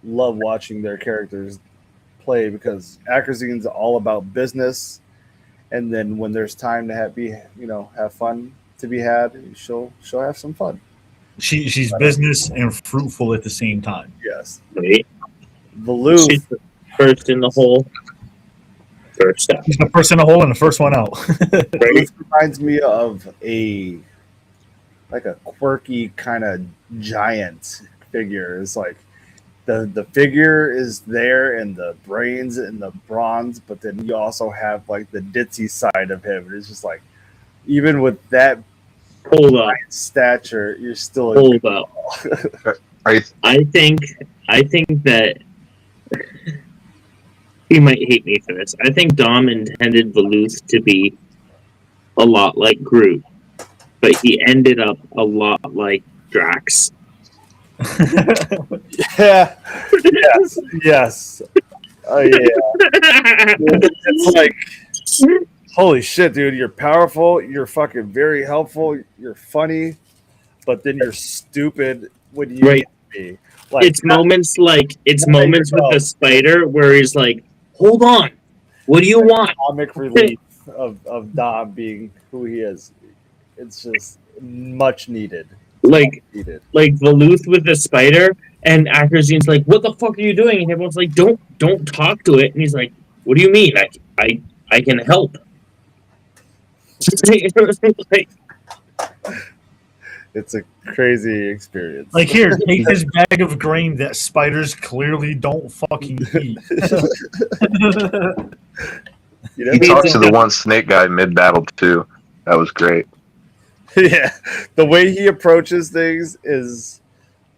love watching their characters play because Akrazine's all about business, and then when there's time to have fun to be had, she'll have some fun. she's business and fruitful at the same time. Yes, Right? Voluth. She's the first in the hole. First up. She's the first in the hole and the first one out. Right? This reminds me of a quirky kind of giant figure. It's like the figure is there and the brains and the bronze, but then you also have like the ditzy side of him. It's just like even with that Hold up. stature, you're still a Hold up. Right? I think that he might hate me for this. I think Dom intended Voluth to be a lot like Groot, but he ended up a lot like Drax. Yeah. Yes. Oh yeah. It's like, holy shit, dude! You're powerful. You're fucking very helpful. You're funny, but then you're stupid when you Right. need to be. Like, It's moments with the spider where he's like, "Hold on, what do you want?" comic relief of Dom being who he is. It's just much needed. Like Needed. Voluth with the spider, and Akrazine's like, "What the fuck are you doing?" And everyone's like, "Don't talk to it." And he's like, "What do you mean? I can help." Like, It's a crazy experience. Like, here, take this bag of grain that spiders clearly don't fucking eat. You know, He talked to the one snake guy mid battle too. That was great. yeah, the way he approaches things is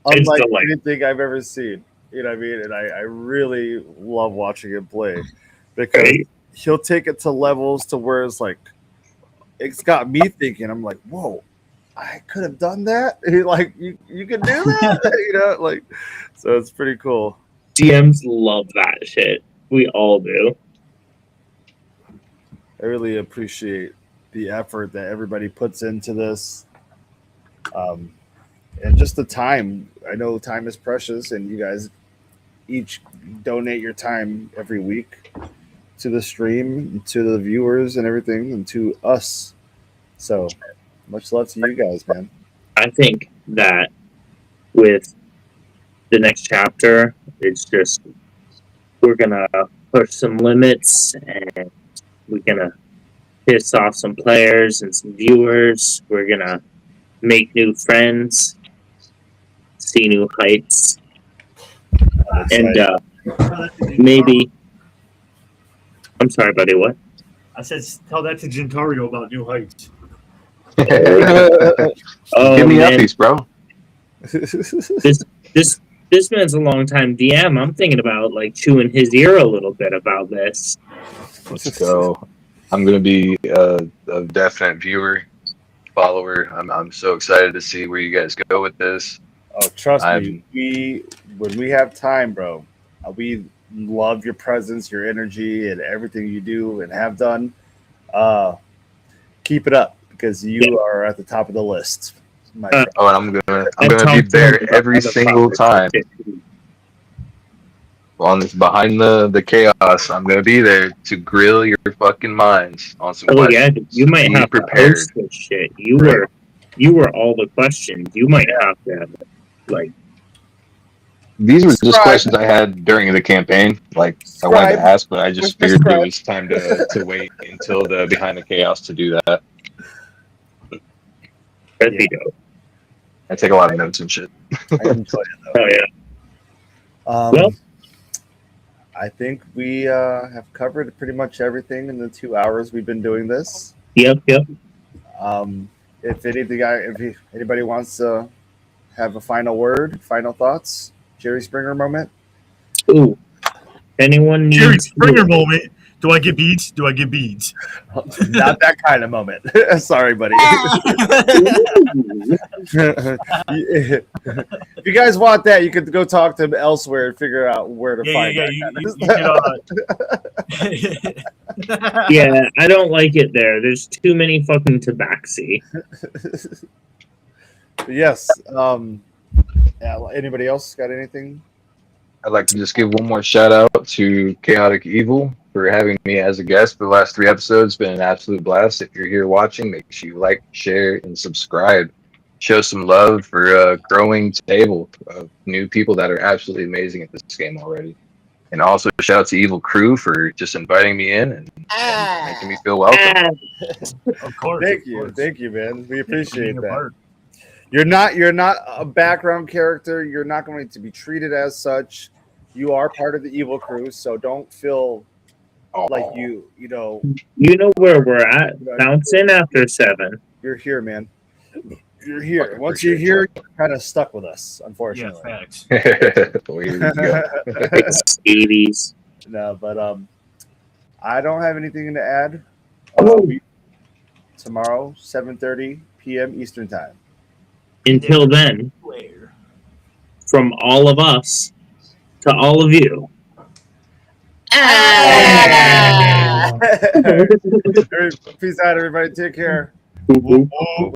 unlike delightful. anything I've ever seen. You know what I mean? And I really love watching him play because Right. he'll take it to levels to where it's like, it's got me thinking, I'm like, whoa, I could have done that. And like, you can do that, like, so it's pretty cool. DMs love that shit. We all do. I really appreciate the effort that everybody puts into this. And just the time. I know time is precious, and you guys each donate your time every week to the stream, to the viewers and everything, and to us. So much love to you guys, man. I think that with the next chapter, it's just we're gonna push some limits and we're gonna piss off some players and some viewers. We're gonna make new friends, see new heights, That's and right. maybe. I'm sorry, buddy. What? I said, tell that to Gintario about New Heights. Oh Give me man, uppies, bro. this man's a long time DM. I'm thinking about like chewing his ear a little bit about this. Let's go. I'm gonna be a definite viewer, follower. I'm so excited to see where you guys go with this. Oh, trust me, when we have time, bro, we love your presence, your energy, and everything you do and have done. Keep it up because you are at the top of the list, my friend. Oh, and I'm gonna be there every single time on this behind the chaos. I'm gonna be there to grill your fucking minds on some Oh yeah, questions. you might Be have to prepared. host this shit. You were all the questions. You might have to like. These were just questions I had during the campaign. Like I wanted to ask, but I just figured it was time to wait until the behind the chaos to do that. That'd be dope. I take a lot of notes and shit. I enjoy it though. Oh yeah. Well, I think we have covered pretty much everything in the 2 hours we've been doing this. Yep. If anybody wants to have a final word, final thoughts, Jerry Springer moment. Ooh. Anyone needs Jerry Springer moment. Do I get beads? Do I get beads? Not that kind of moment. Sorry, buddy. If you guys want that, you could go talk to him elsewhere and figure out where to find that. Yeah, I don't like it there. There's too many fucking tabaxi. Yes. Anybody else got anything? I'd like to just give one more shout out to Kaotic Evol for having me as a guest for the last 3 episodes. It's been an absolute blast. If you're here watching, make sure you like, share, and subscribe. Show some love for a growing table of new people that are absolutely amazing at this game already. And also shout out to Evol Crew for just inviting me in and making me feel welcome. Of course. Thank you, man. We appreciate that. You're not a background character. You're not going to be treated as such. You are part of the Evol Crew, so don't feel like you know. You know where we're at. Bounce in after 7. You're here, man. You're here. Once you're here, you're kind of stuck with us, unfortunately. Yeah, facts. There you go. It's 80s. No, but I don't have anything to add. Tomorrow, 7:30 p.m. Eastern Time. Until then, from all of us to all of you. Peace out, everybody. Take care.